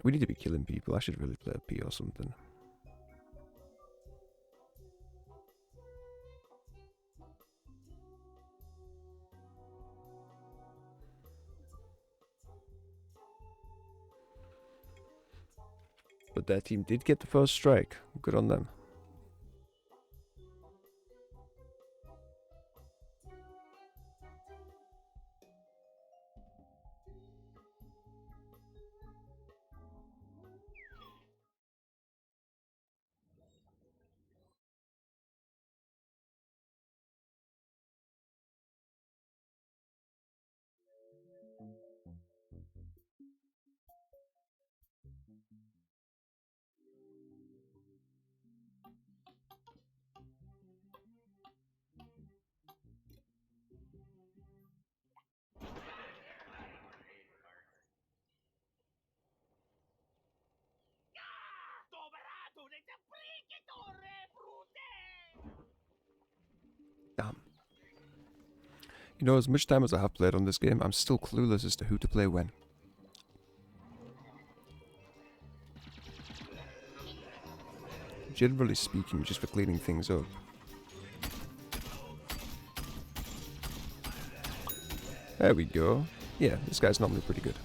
We need to be killing people. I should really play a P or something. But their team did get the first strike. Good on them. Damn. You know, as much time as I have played on this game, I'm still clueless as to who to play when. generally speaking, just for cleaning things up. There we go. Yeah, this guy's normally pretty good.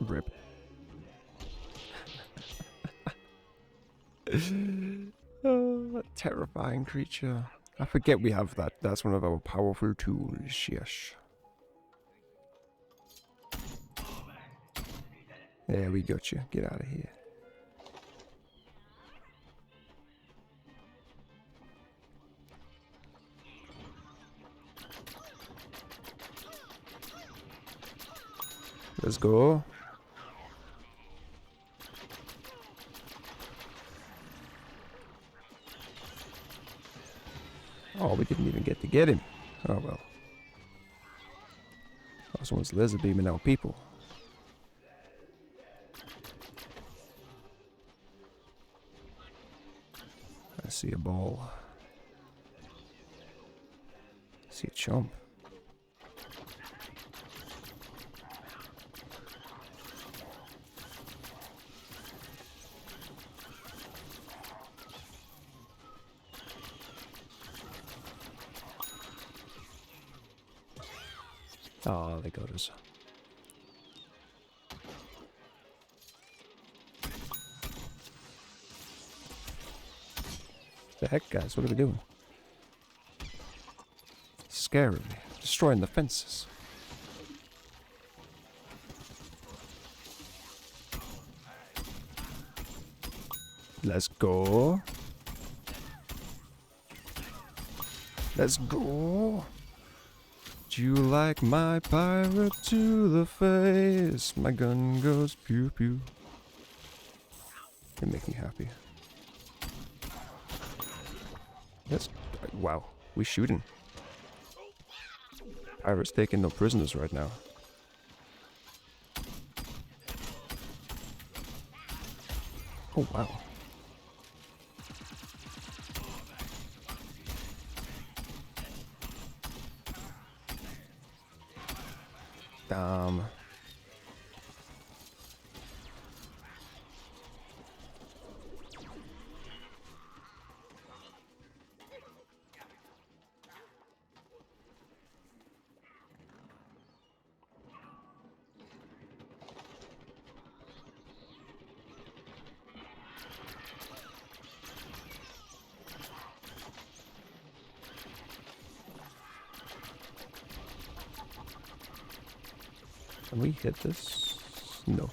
Rip. Oh, that terrifying creature. I forget we have that. That's one of our powerful tools, yes. There, we got you. Get out of here. Let's go. Oh, we didn't even get to get him. Oh well. Oh, someone's laser beaming our people. I see a ball. I see a chomp. Oh, they got us. The heck, guys? What are we doing? Scaring me. Destroying the fences. Let's go. Let's go. Do you like my pirate to the face? My gun goes pew pew. They make me happy. That's wow. We shooting. Pirates taking no prisoners right now. Oh wow. Damn. Can we hit this? No.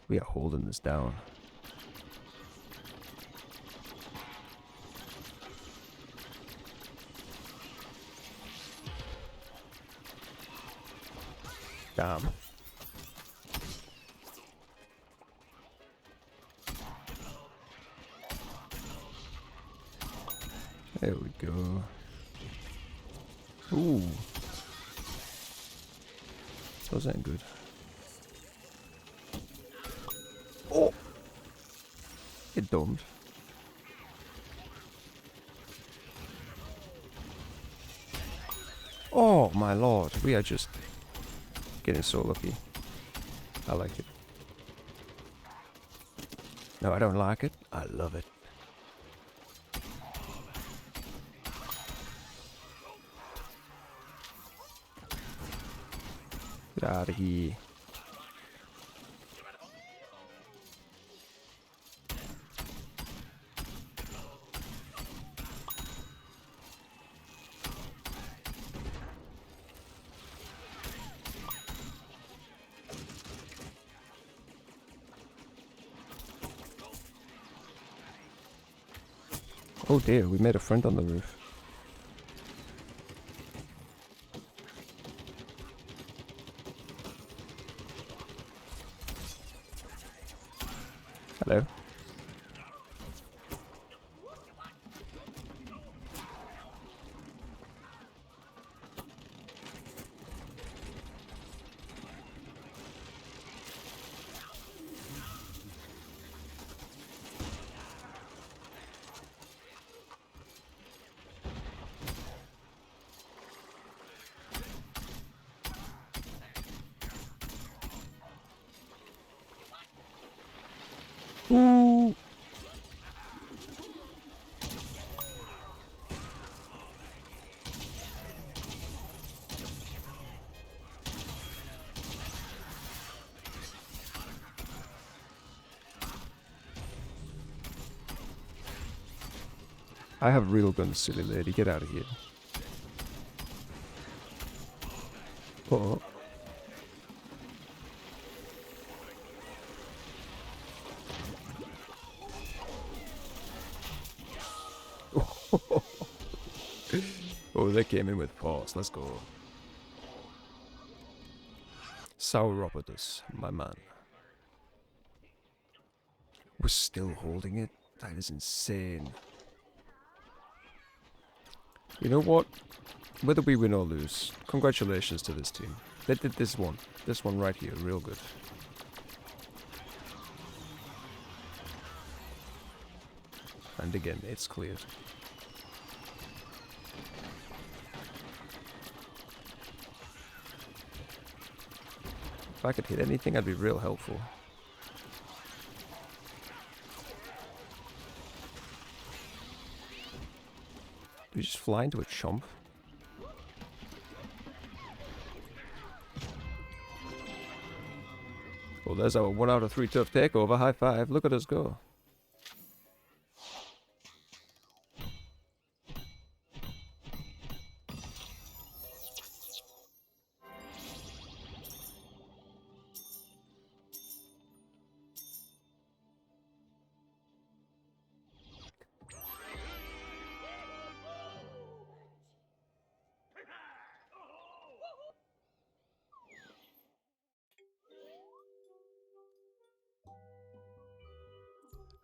We are holding this down. Damn. There we go. Ooh. Those ain't good. Oh! Get domed. Oh my lord, we are just getting so lucky. I like it. No, I don't like it. I love it. Get out of here. Oh dear, we made a friend on the roof. Hello. I have real guns, silly lady. Get out of here. Uh-oh. Oh, they came in with force. Let's go. Sauropodos, my man. We're still holding it? That is insane. You know what? Whether we win or lose, congratulations to this team. They did this one right here, real good. And again, it's cleared. If I could hit anything, I'd be real helpful. Do we just fly into a chomp? Well, there's our 1 out of 3 tough takeover. High five. Look at us go.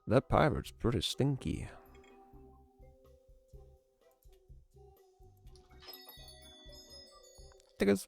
That pirate's pretty stinky. Tickers.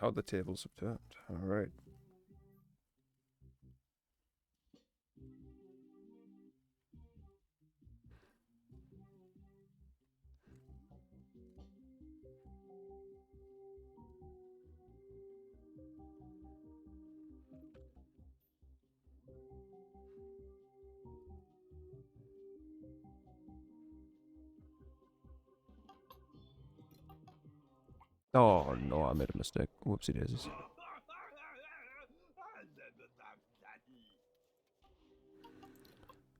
How the tables have turned. Alright. Oh no, I made a mistake. Whoopsie daisies. I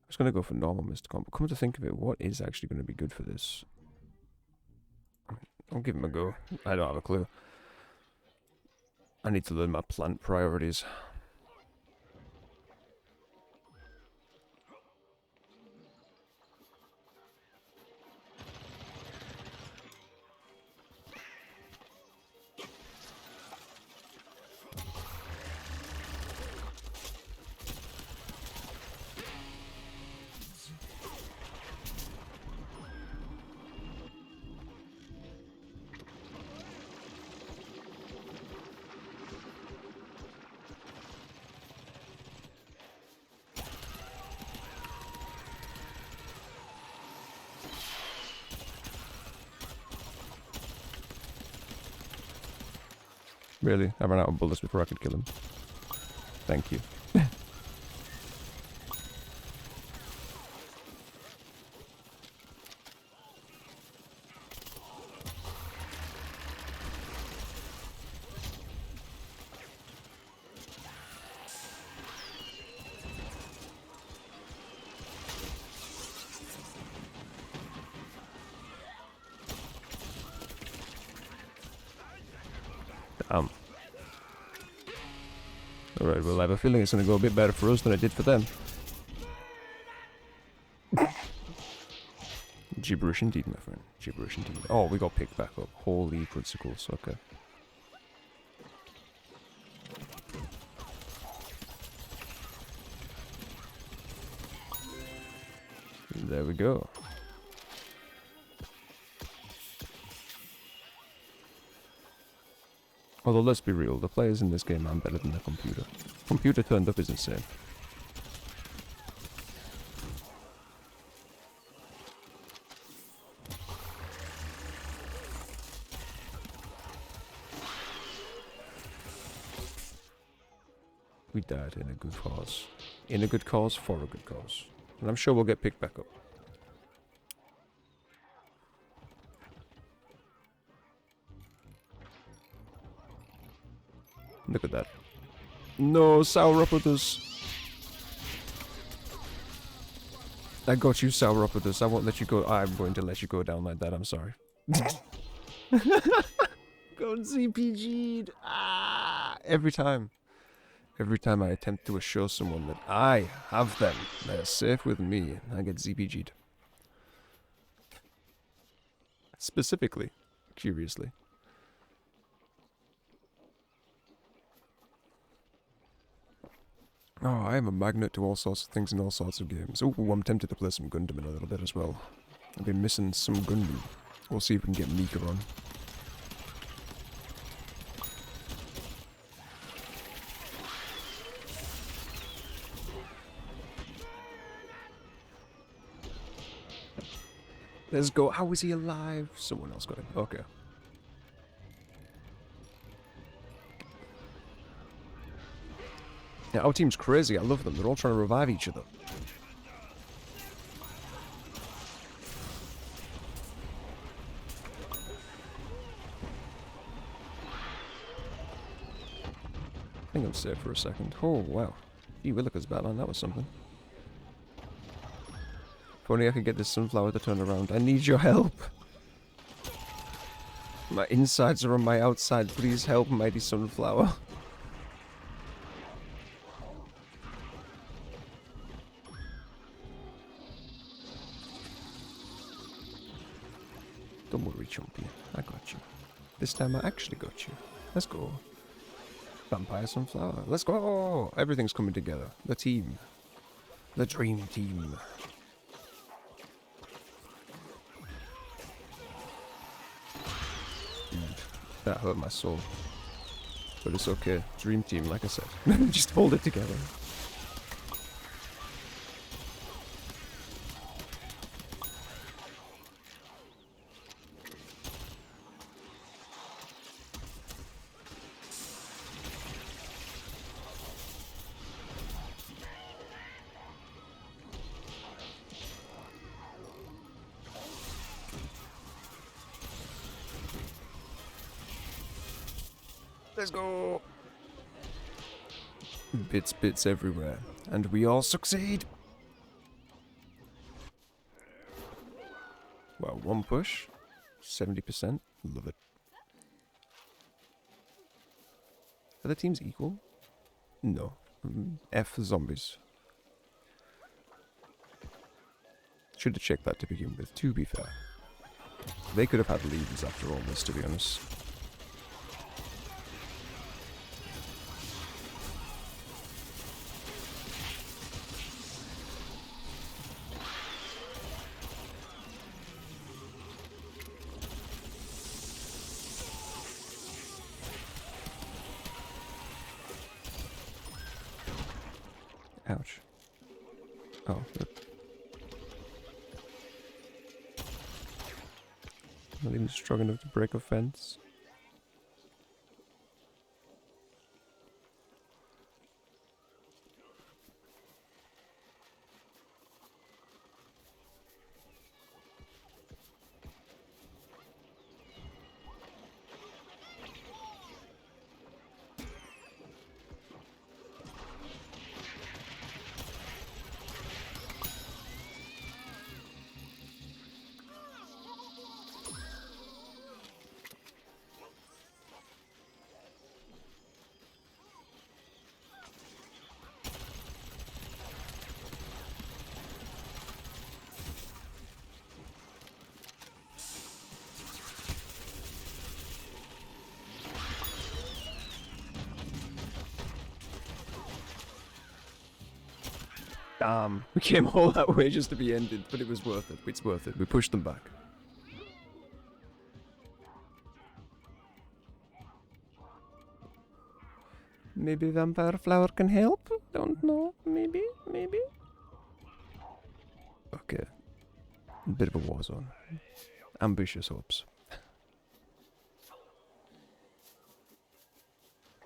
was gonna go for normal Mr. Combo. Come to think of it, what is actually gonna be good for this? I'll give him a go. I don't have a clue. I need to learn my plant priorities. Really? I ran out of bullets before I could kill him. Thank you. Alright, well I have a feeling it's going to go a bit better for us than it did for them. Gibberish indeed, my friend. Gibberish indeed. Oh, we got picked back up. Holy principles, okay. There we go. Although, let's be real, the players in this game aren't better than the computer. Computer turned up is insane. We died in a good cause. In a good cause, for a good cause. And I'm sure we'll get picked back up. Look at that. No, Sauropodus. I got you, Sauropodus. I won't let you go. I'm going to let you go down like that. I'm sorry. Go CPG'd. Ah! Every time. Every time I attempt to assure someone that I have them, they're safe with me, I get ZPG'd. Specifically. Curiously. Oh, I am a magnet to all sorts of things in all sorts of games. Oh, I'm tempted to play some Gundam in a little bit as well. I've been missing some Gundam. We'll see if we can get Mika on. Let's go. How is he alive? Someone else got him. Okay. Yeah, our team's crazy. I love them. They're all trying to revive each other. I think I'm safe for a second. Oh, wow. Gee Willikers, Batman. That was something. If only I could get this sunflower to turn around. I need your help. My insides are on my outside. Please help, mighty sunflower. Don't worry, Chumpy. I got you. This time I actually got you. Let's go. Vampire sunflower. Let's go! Everything's coming together. The team. The dream team. That hurt my soul. But it's okay. Dream team, like I said. Just hold it together. Let's go! Bits everywhere. And we all succeed! Well, one push. 70%. Love it. Are the teams equal? No. F zombies. Should have checked that to begin with, to be fair. They could have had leads after all this, to be honest. Ouch. Oh, good. Not even strong enough to break a fence. Damn, we came all that way just to be ended, but it was worth it. It's worth it. We pushed them back. Maybe vampire flower can help? Don't know. Maybe, maybe. Okay. Bit of a war zone. Ambitious hopes.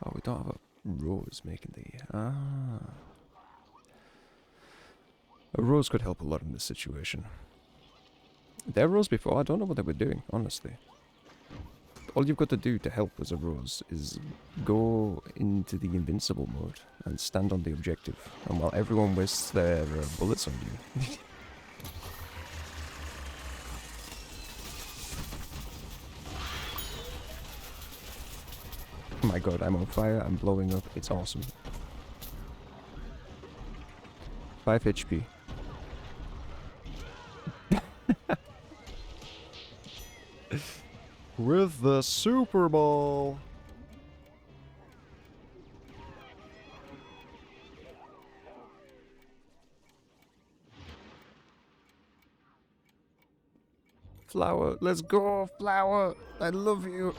Oh, we don't have a rose making the... Ah. A rose could help a lot in this situation. There rose before, I don't know what they were doing, honestly. All you've got to do to help as a rose is go into the invincible mode and stand on the objective. And while everyone wastes their bullets on you... Oh my god, I'm on fire, I'm blowing up, it's awesome. 5 HP. With the Super Ball! Flower, let's go, Flower! I love you!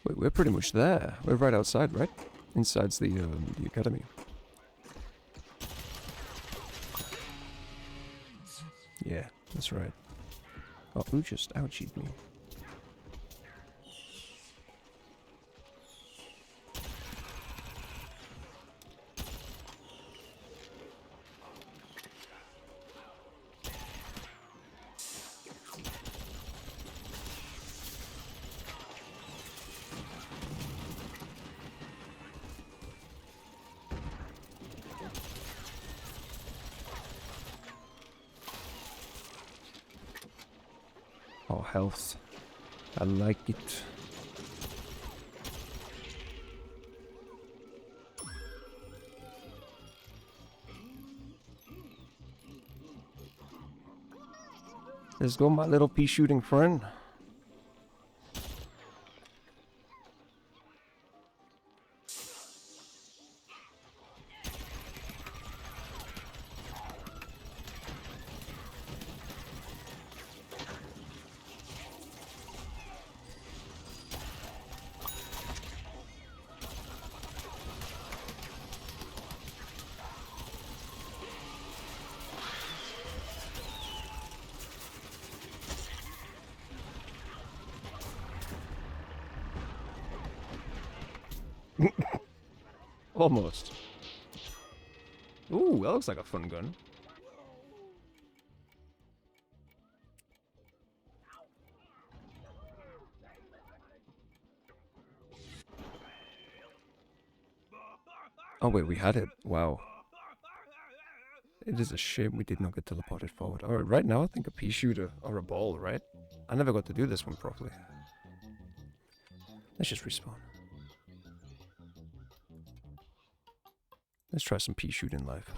Wait, we're pretty much there. We're right outside, right? Inside's the academy. Yeah, that's right. Oh, who just ouchied me? Oh, health. I like it. Let's go, my little pea shooting friend. Almost. Ooh, that looks like a fun gun. Oh wait, we had it. Wow. It is a shame we did not get teleported forward. Alright, right now I think a pea shooter or a ball, right? I never got to do this one properly. Let's just respawn. Let's try some pea shooting live.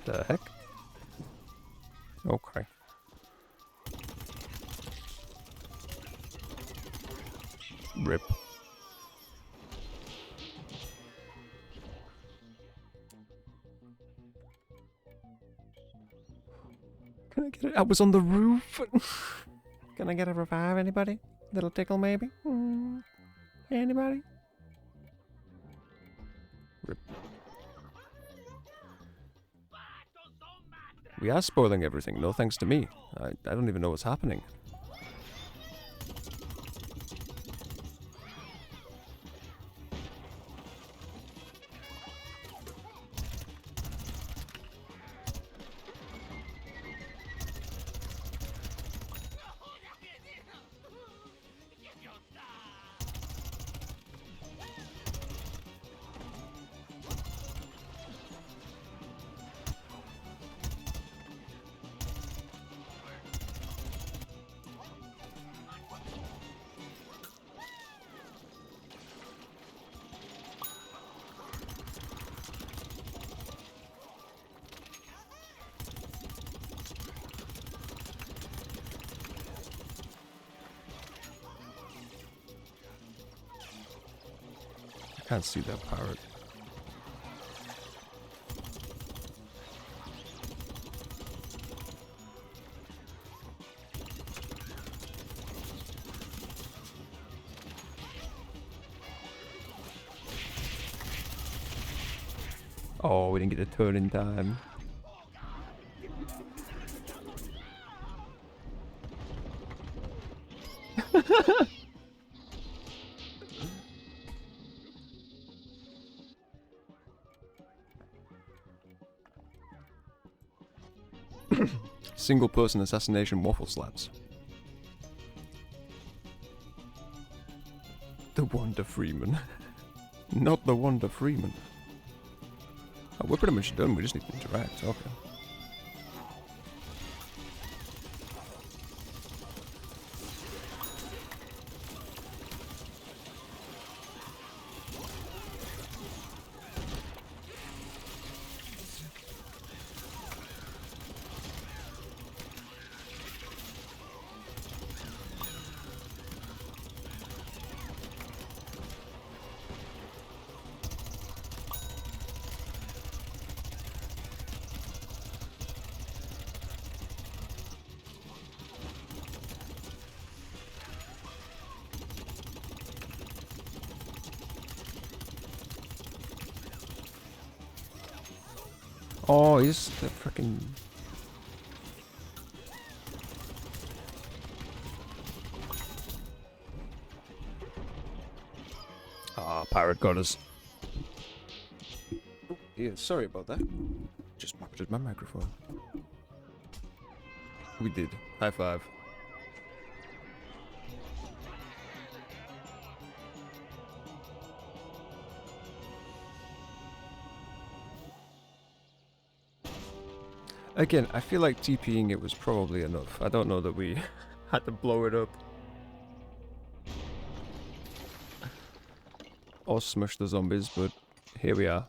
The heck? Okay. Rip. Can I get it? I was on the roof. Can I get a revive, anybody? Little tickle, maybe? Anybody? Rip. We are spoiling everything, no thanks to me. I don't even know what's happening. Can't see that parrot. Oh, we didn't get a turn in time. Single person assassination waffle slaps. The Wonder Freeman. Not the Wonder Freeman. Oh, we're pretty much done, we just need to interact, okay. Oh, he's the frickin'... Ah, pirate got us. Oh, yeah, sorry about that. Just muted my microphone. We did. High five. Again, I feel like TPing it was probably enough. I don't know that we had to blow it up. Or smush the zombies, but here we are.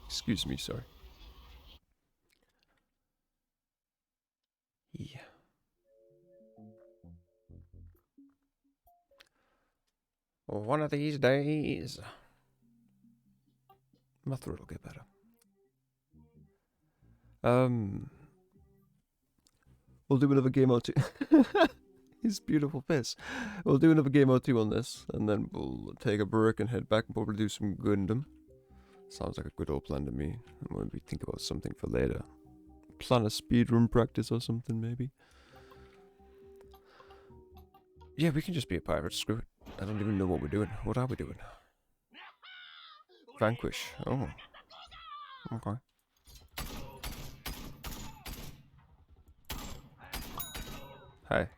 Excuse me, sorry. Yeah. One of these days, my throat will get better. We'll do another game or two. His beautiful face. We'll do another game or two on this, and then we'll take a break and head back and probably do some Gundam. Sounds like a good old plan to me. And maybe think about something for later. Plan a speedrun practice or something, maybe. Yeah, we can just be a pirate. Screw it. I don't even know what we're doing. What are we doing? Vanquish. Oh. Okay. Hi.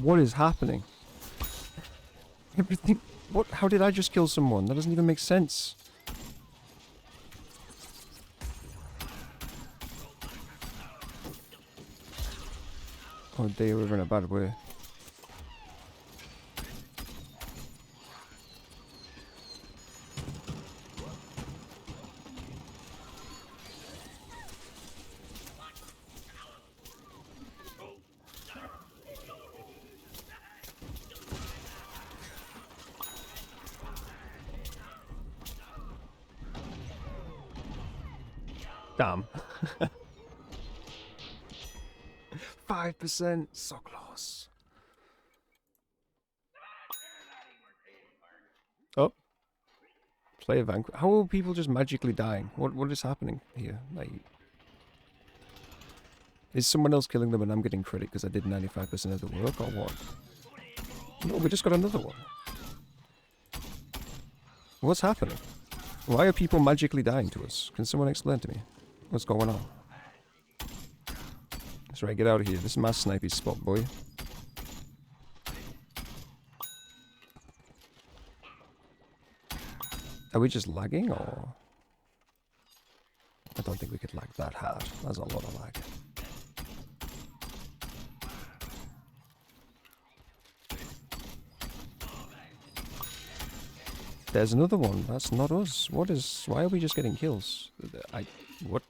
What is happening? Everything What? How did I just kill someone? That doesn't even make sense. Oh, they were in a bad way. Damn. 5%, so close. Oh. Player vanquish. How are people just magically dying? What is happening here? Like, is someone else killing them and I'm getting credit because I did 95% of the work or what? No, we just got another one. What's happening? Why are people magically dying to us? Can someone explain to me? What's going on? That's right, get out of here. This is my snipey spot, boy. Are we just lagging, or...? I don't think we could lag that hard. That's a lot of lag. There's another one. That's not us. What is... Why are we just getting kills? What?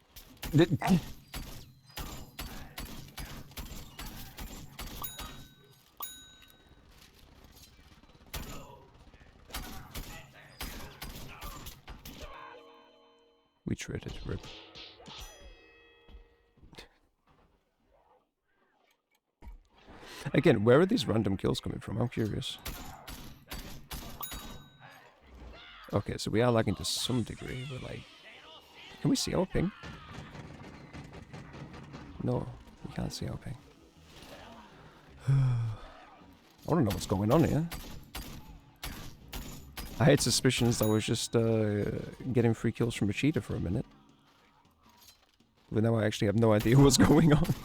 We traded. Rip. Again, where are these random kills coming from? I'm curious. Okay, so we are lagging to some degree, but like... Can we see our ping? No, we can't see our ping. I want to know what's going on here. I had suspicions I was just getting free kills from a cheater for a minute. But now I actually have no idea what's going on.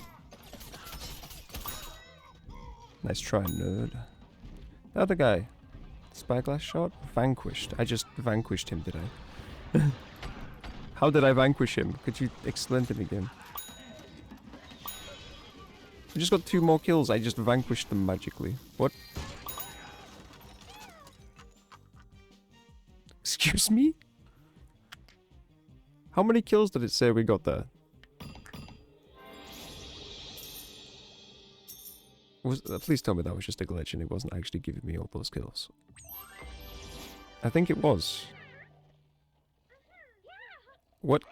Nice try, nerd. The other guy. Spyglass shot? Vanquished. I just vanquished him, did I? How did I vanquish him? Could you explain to me again? I just got 2 more kills. I just vanquished them magically. What? Excuse me? How many kills did it say we got there? Please tell me that was just a glitch and it wasn't actually giving me all those kills. I think it was. What?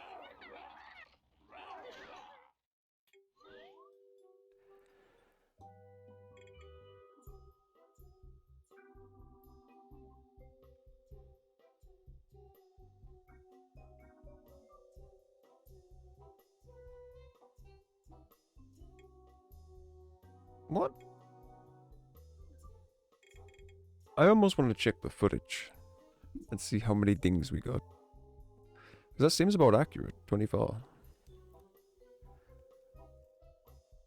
What? I almost want to check the footage and see how many dings we got. That seems about accurate, 24.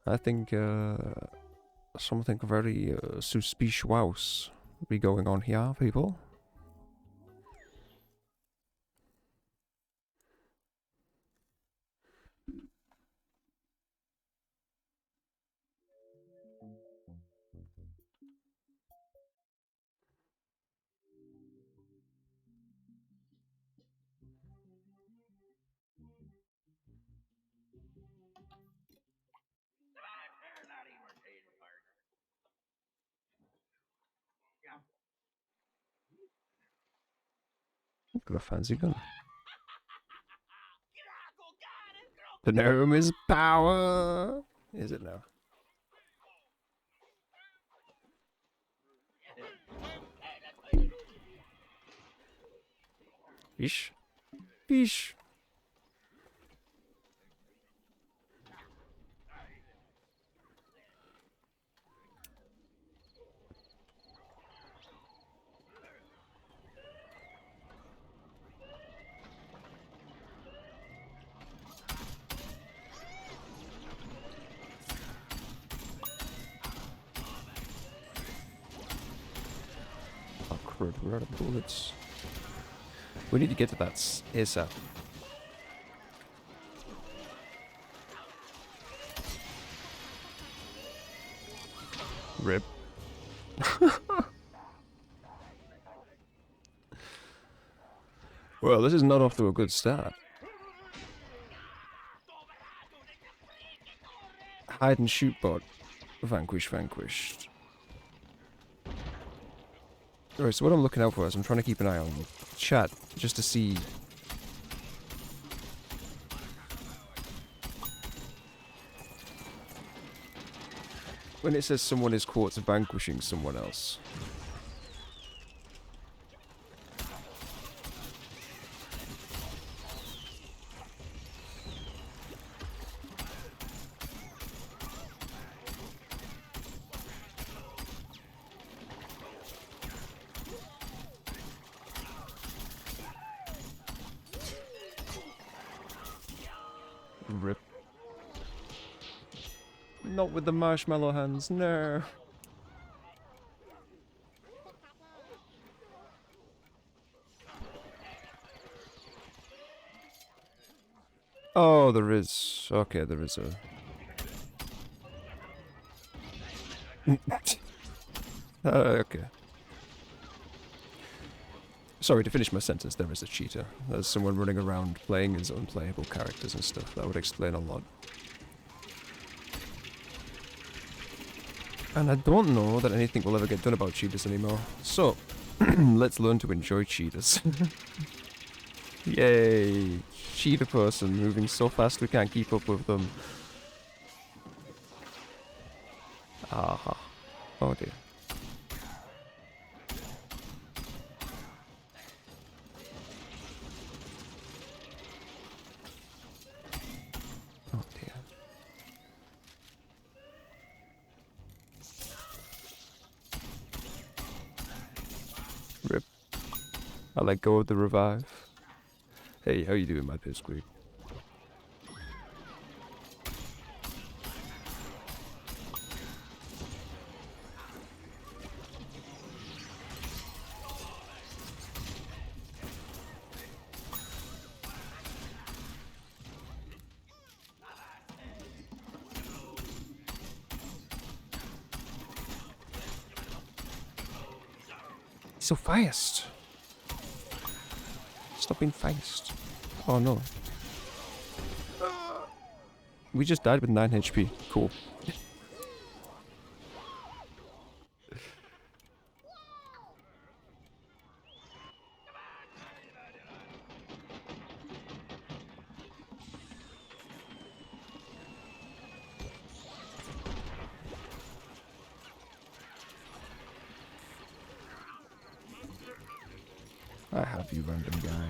I think something very suspicious be going on here, people. Got a fancy gun. The gnome is power. Is it now? Fish. Fish. Fuck. crud, we're out of bullets. We need to get to that ASAP. Rip. Well, this is not off to a good start. Hide and shoot bot. Vanquished. Alright, so what I'm looking out for is I'm trying to keep an eye on chat, just to see... when it says someone is quotes vanquishing someone else. Rip. Not with the marshmallow hands, no. Oh, there is. Okay, there is a... okay. Sorry, to finish my sentence, there is a cheater. There's someone running around playing his unplayable characters and stuff. That would explain a lot. And I don't know that anything will ever get done about cheaters anymore. So, let's learn to enjoy cheaters. Yay! Cheater person moving so fast we can't keep up with them. Aha. Oh dear. Oh dear. Rip. I let go of the revive. Hey, how you doing, my pipsqueak? So fast. Stop being fast. Oh no. We just died with 9 HP. Cool. I have you, random guy.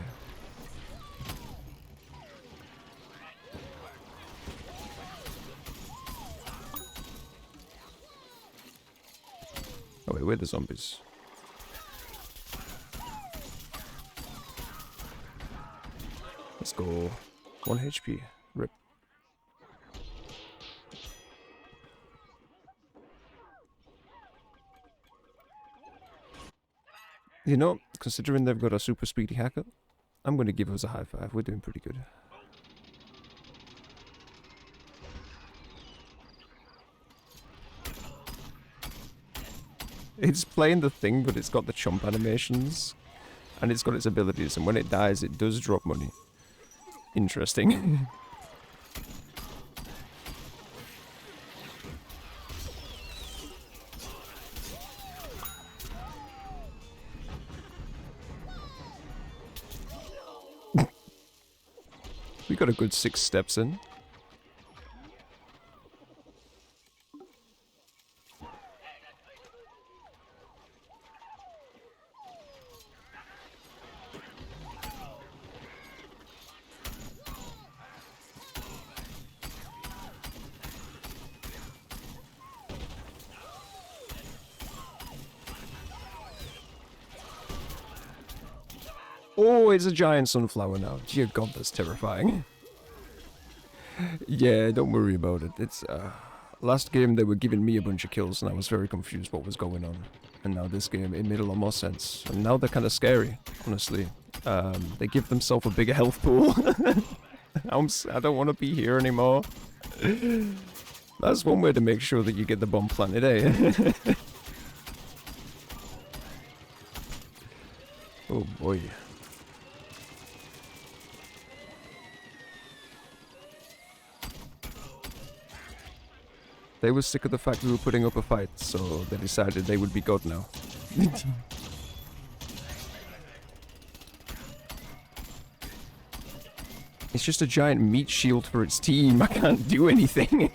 Oh wait, where are the zombies? Let's go. 1 HP. Rip. You know, considering they've got a super speedy hacker, I'm going to give us a high five. We're doing pretty good. It's playing the thing, but it's got the chomp animations. And it's got its abilities, and when it dies, it does drop money. Interesting. We got a good 6 steps in. Oh, it's a giant sunflower now. Dear God, that's terrifying. Yeah, don't worry about it. It's, last game they were giving me a bunch of kills and I was very confused what was going on. And now this game, it made a lot more sense. And now they're kind of scary, honestly. They give themselves a bigger health pool. I don't want to be here anymore. That's one way to make sure that you get the bomb planted, eh? Oh boy. They were sick of the fact we were putting up a fight, so they decided they would be God now. It's just a giant meat shield for its team. I can't do anything.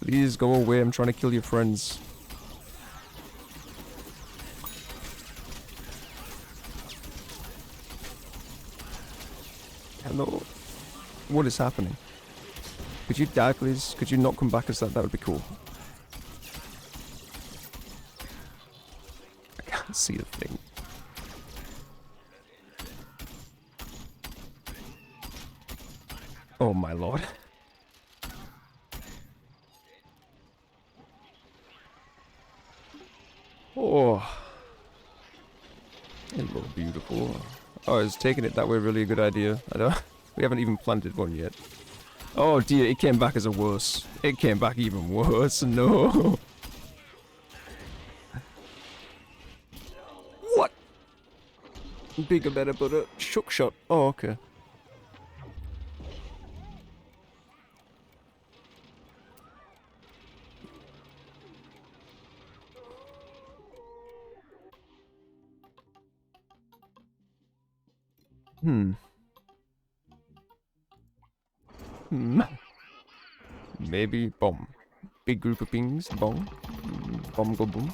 Please go away. I'm trying to kill your friends. Hello? What is happening? Could you die, please? Could you not come back as that? That would be cool. I can't see the thing. Oh my lord. Oh. Hello, beautiful. Oh, is taking it that way really a good idea? I don't... We haven't even planted one yet. Oh dear, it came back as a worse. It came back even worse. No. What? Bigger, better, butter. Shook shot. Oh, okay. Maybe bomb. Big group of pings. Bomb. Bomb go boom.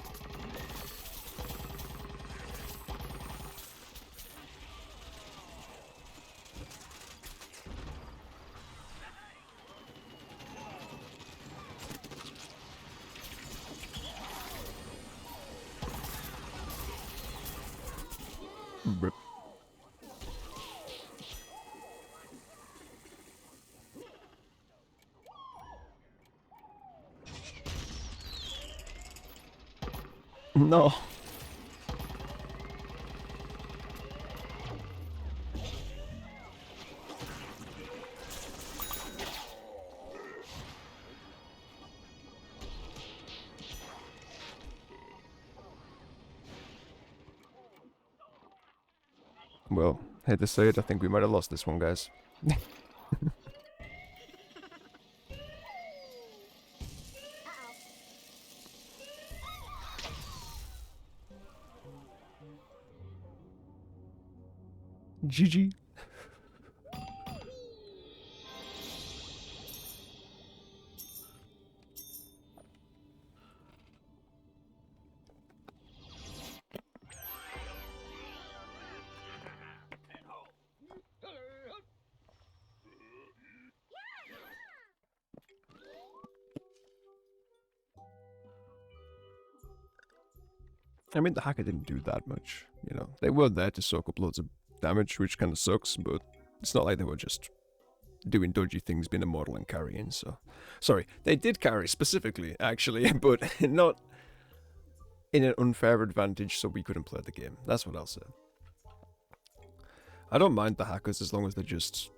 Rip. No. Well, hate to say it, I think we might have lost this one, guys. GG. I mean, the hacker didn't do that much, you know. They were there to soak up loads of damage, which kind of sucks, but it's not like they were just doing dodgy things, being immortal and carrying, so... Sorry, they did carry specifically, actually, but not in an unfair advantage so we couldn't play the game. That's what I'll say. I don't mind the hackers as long as they're just...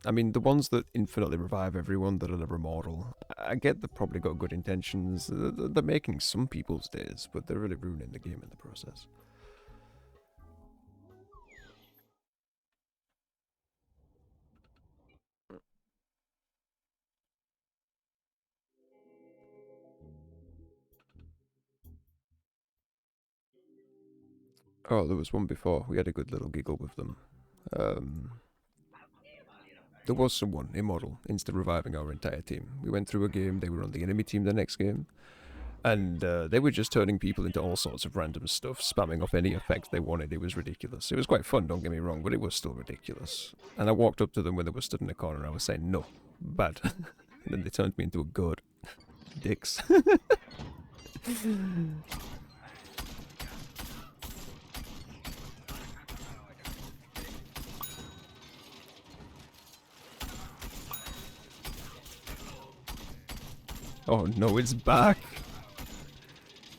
I mean, the ones that infinitely revive everyone that are never immortal, I get they've probably got good intentions. They're making some people's days, but they're really ruining the game in the process. Oh, there was one before. We had a good little giggle with them. There was someone, immortal, insta-reviving our entire team. We went through a game, they were on the enemy team the next game, and they were just turning people into all sorts of random stuff, spamming off any effect they wanted. It was ridiculous. It was quite fun, don't get me wrong, but it was still ridiculous. And I walked up to them when they were stood in the corner and I was saying, no, bad. And then they turned me into a god. Dicks. Oh no, it's back!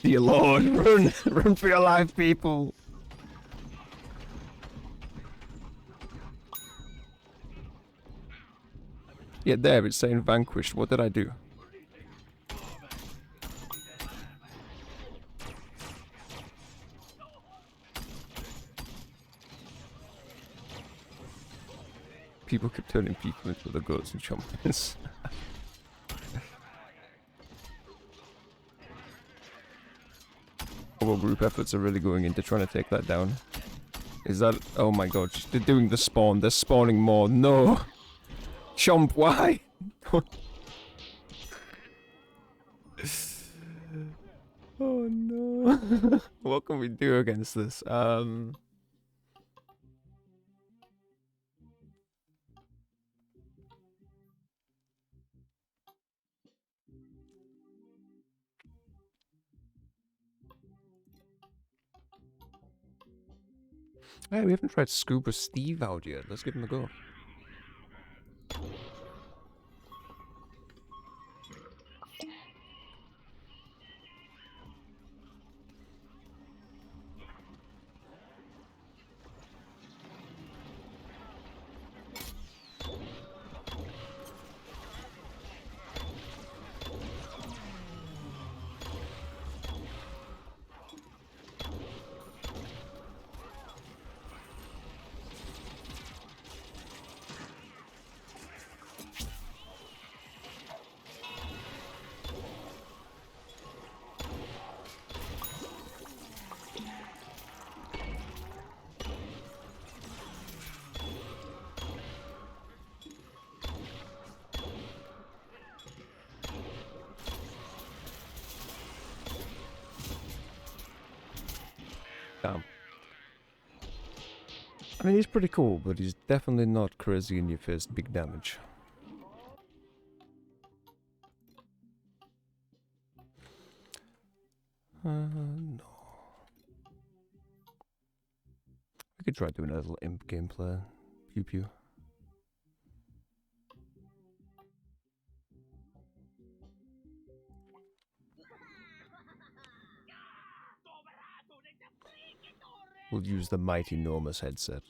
Dear Lord, run! Run for your life, people! Yeah, there, it's saying vanquished. What did I do? People keep turning people into the goats and champions. Our group efforts are really going into trying to take that down. Is that... Oh my god, they're doing the spawn. They're spawning more. No! Chomp, why? Oh no. What can we do against this? Hey, we haven't tried Scuba Steve out yet. Let's give him a go. Damn. I mean, he's pretty cool, but he's definitely not crazy in your face big damage. No. We could try doing a little imp gameplay. Pew pew. We'll use the mighty enormous headset.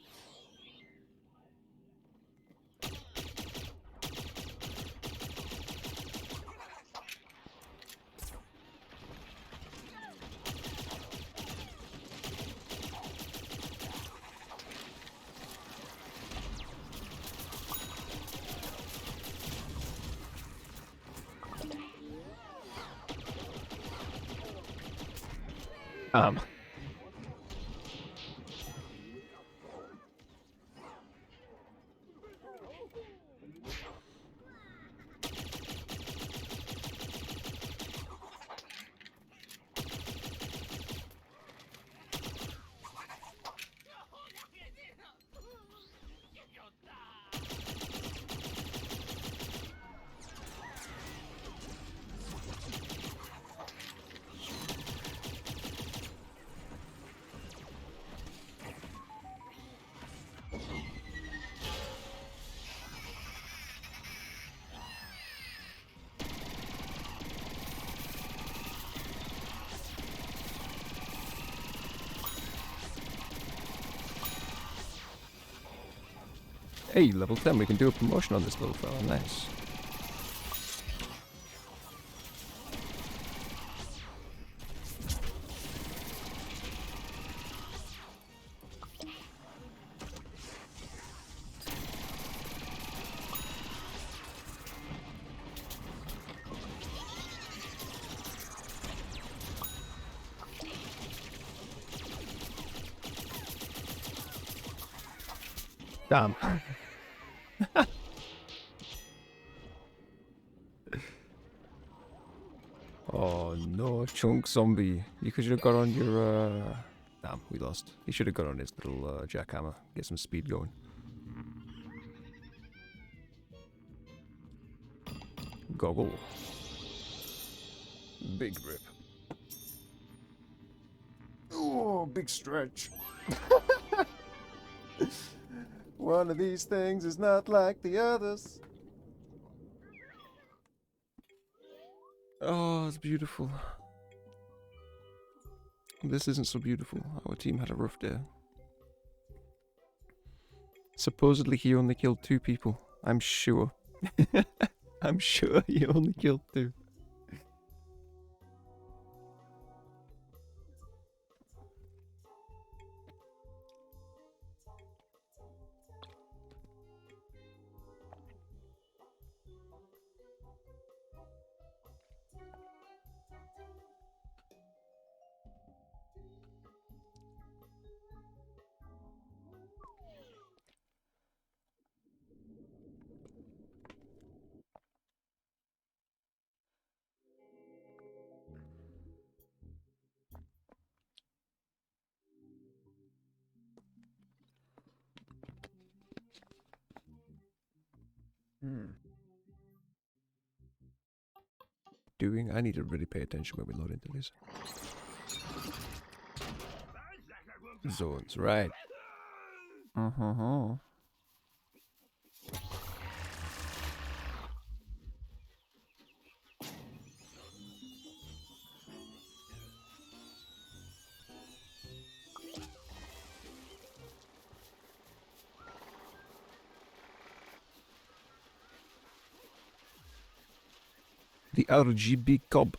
Hey, level 10, we can do a promotion on this little fella, nice. Damn. Oh no, Chunk Zombie. You could have got on your, Damn, we lost. He should have got on his little, jackhammer. Get some speed going. Goggle. Big rip. Oh, big stretch. One of these things is not like the others. Oh, it's beautiful. This isn't so beautiful. Our team had a rough day. Supposedly he only killed 2 people. I'm sure. I'm sure he only killed 2. I need to really pay attention when we load into this. Zones, right. The RGB cob.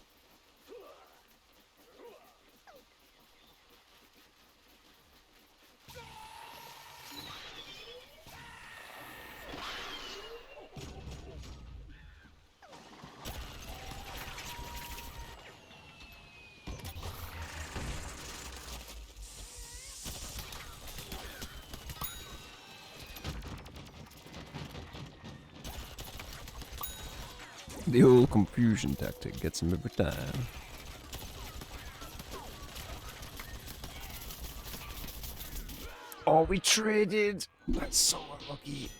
The old confusion tactic gets him every time. Oh, we traded! That's so unlucky.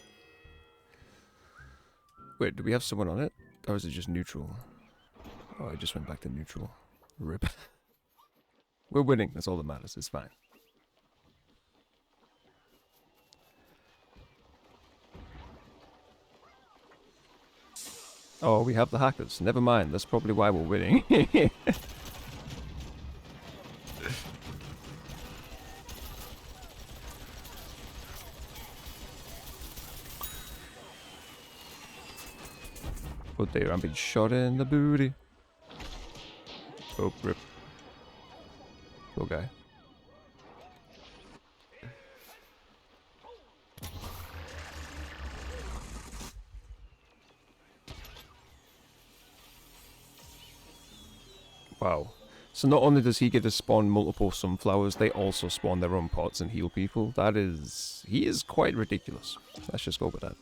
Wait, do we have someone on it? Or is it just neutral? Oh, I just went back to neutral. Rip. We're winning, that's all that matters, it's fine. Oh, we have the hackers. Never mind, that's probably why we're winning. Oh dear, I'm being shot in the booty. Oh, rip. Poor guy. Wow. So not only does he get to spawn multiple sunflowers, they also spawn their own pots and heal people. That is... he is quite ridiculous. Let's just go with that.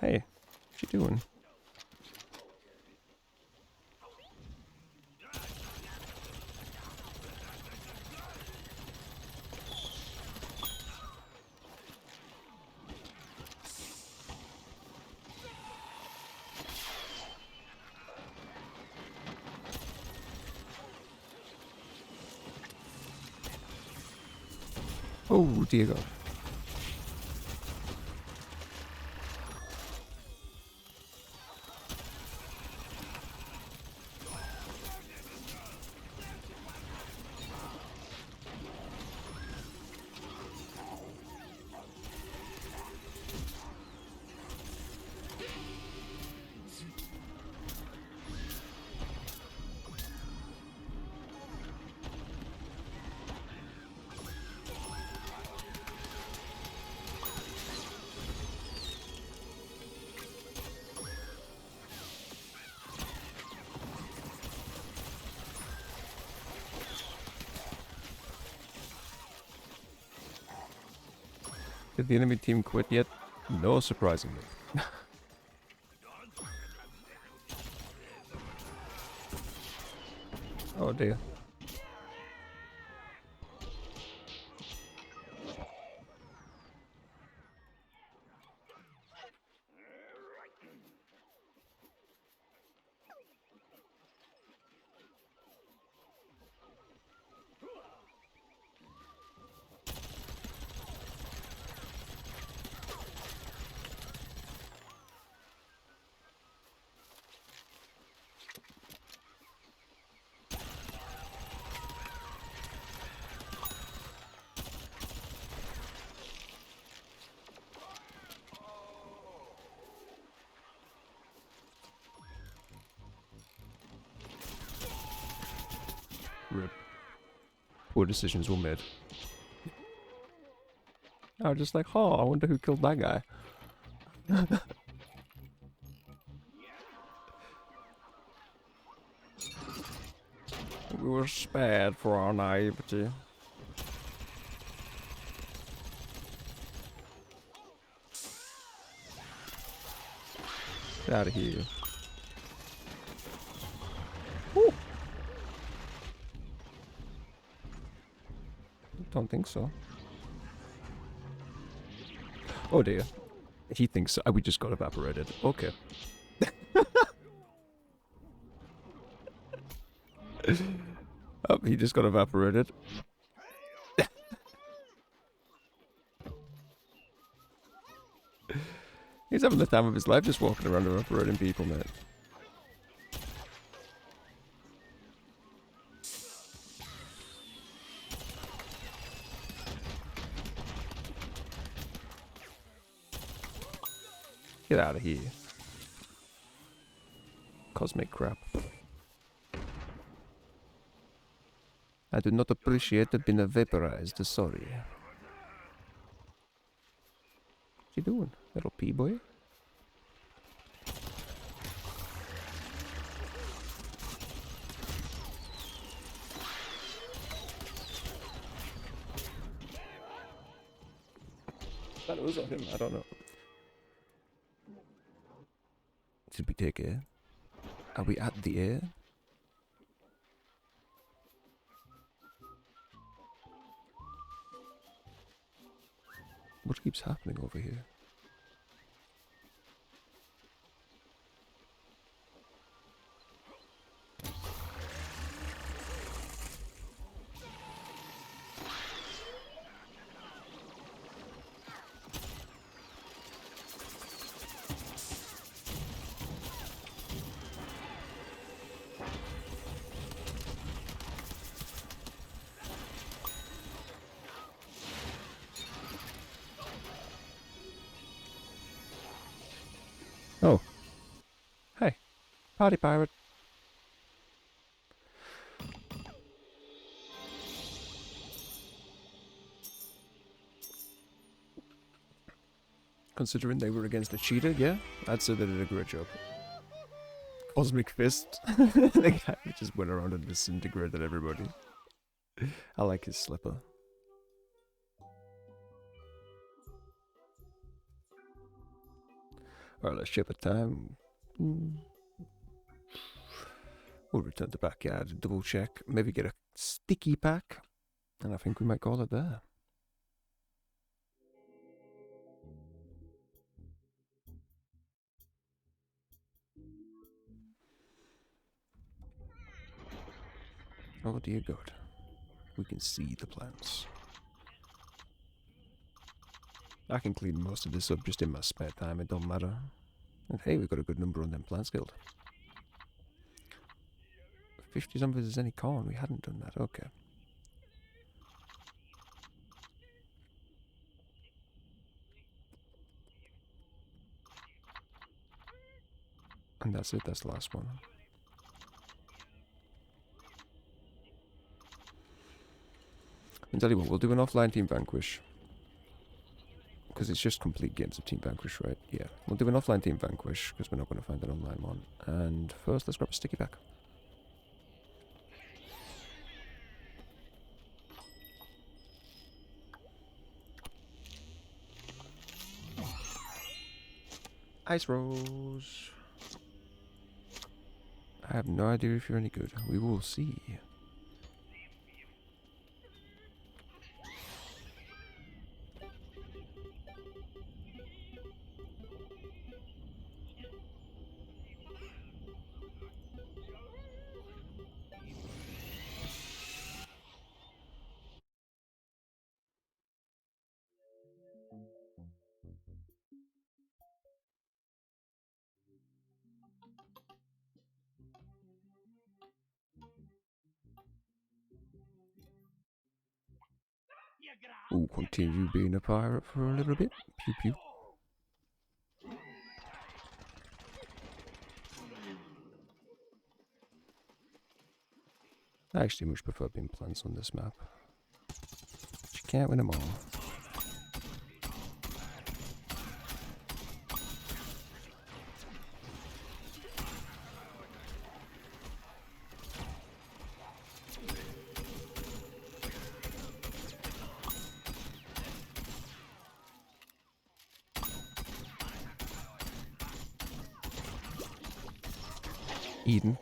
Hey, what you doing? Oh, dear God. Did the enemy team quit yet? No, surprisingly. Oh dear. Rip. Poor decisions were made. I was just like, oh, I wonder who killed that guy. We were spared for our naivety. Get out of here. Woo. Don't think so. Oh dear. He thinks so. We just got evaporated. Okay. Oh, he just got evaporated. He's having the time of his life just walking around evaporating people, mate. Get out of here. Cosmic crap. I do not appreciate being vaporized, sorry. What you doing, little pea-boy? That was on him, I don't know. Did we take air? Are we at the air? What keeps happening over here? Oh. Hey. Party pirate. Considering they were against a cheetah, yeah? I'd say they did a great job. Cosmic Fist. The guy who just went around and disintegrated everybody. I like his slipper. Alright, let's check the time. We'll return to backyard, double check, maybe get a sticky pack, and I think we might call it there. Oh dear God. We can see the plants. I can clean most of this up just in my spare time, it don't matter. And hey, we got a good number on them plants guild. 50 zombies is any corn, we hadn't done that, okay. And that's it, that's the last one. And tell you what, we'll do an offline Team Vanquish. Because it's just complete games of Team Vanquish, right? Yeah. We'll do an offline Team Vanquish, because we're not going to find an online one. And first, let's grab a sticky pack. Ice Rose. I have no idea if you're any good. We will see. We'll continue being a pirate for a little bit. Pew pew. I actually much prefer being plants on this map. But you can't win them all. Eden.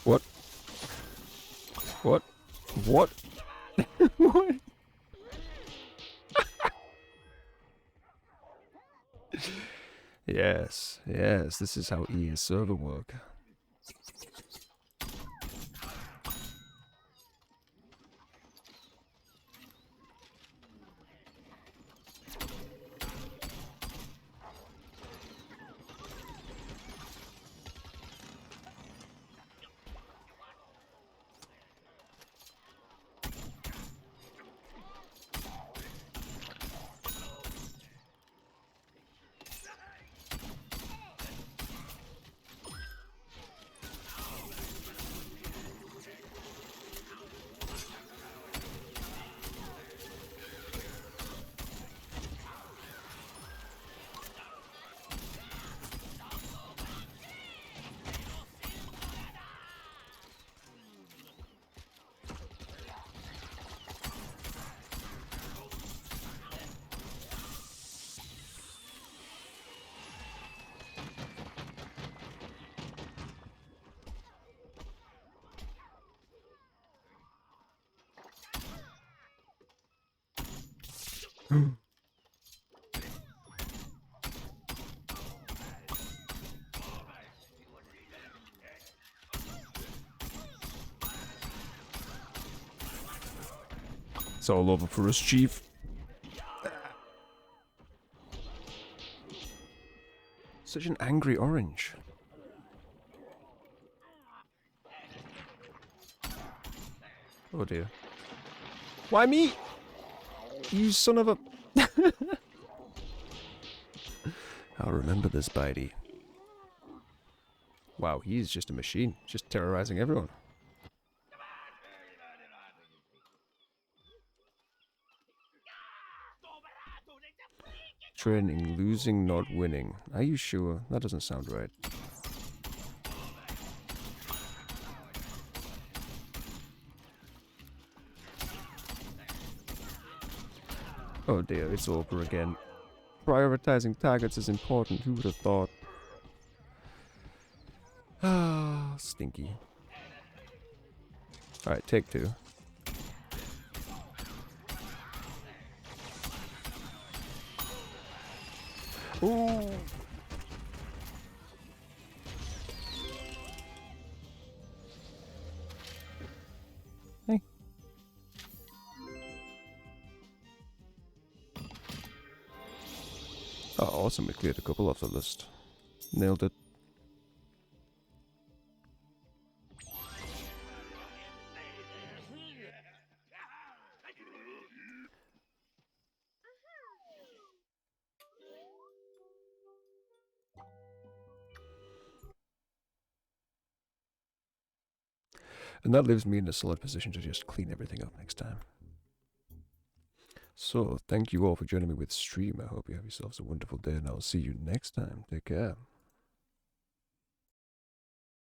What? What? What? What? Yes, yes, this is how EA server work. It's all over for us, Chief. Such an angry orange. Oh dear. Why me? You son of a... I'll remember this, Bitey. Wow, he's just a machine. Just terrorizing everyone. Training, losing, not winning. Are you sure? That doesn't sound right. Oh dear, it's over again. Prioritizing targets is important, who would have thought? Ah, stinky. Alright, take two. Ooh. Hey. Oh, awesome, we cleared a couple off the list. Nailed it. And that leaves me in a solid position to just clean everything up next time. So, thank you all for joining me with stream. I hope you have yourselves a wonderful day, and I'll see you next time. Take care.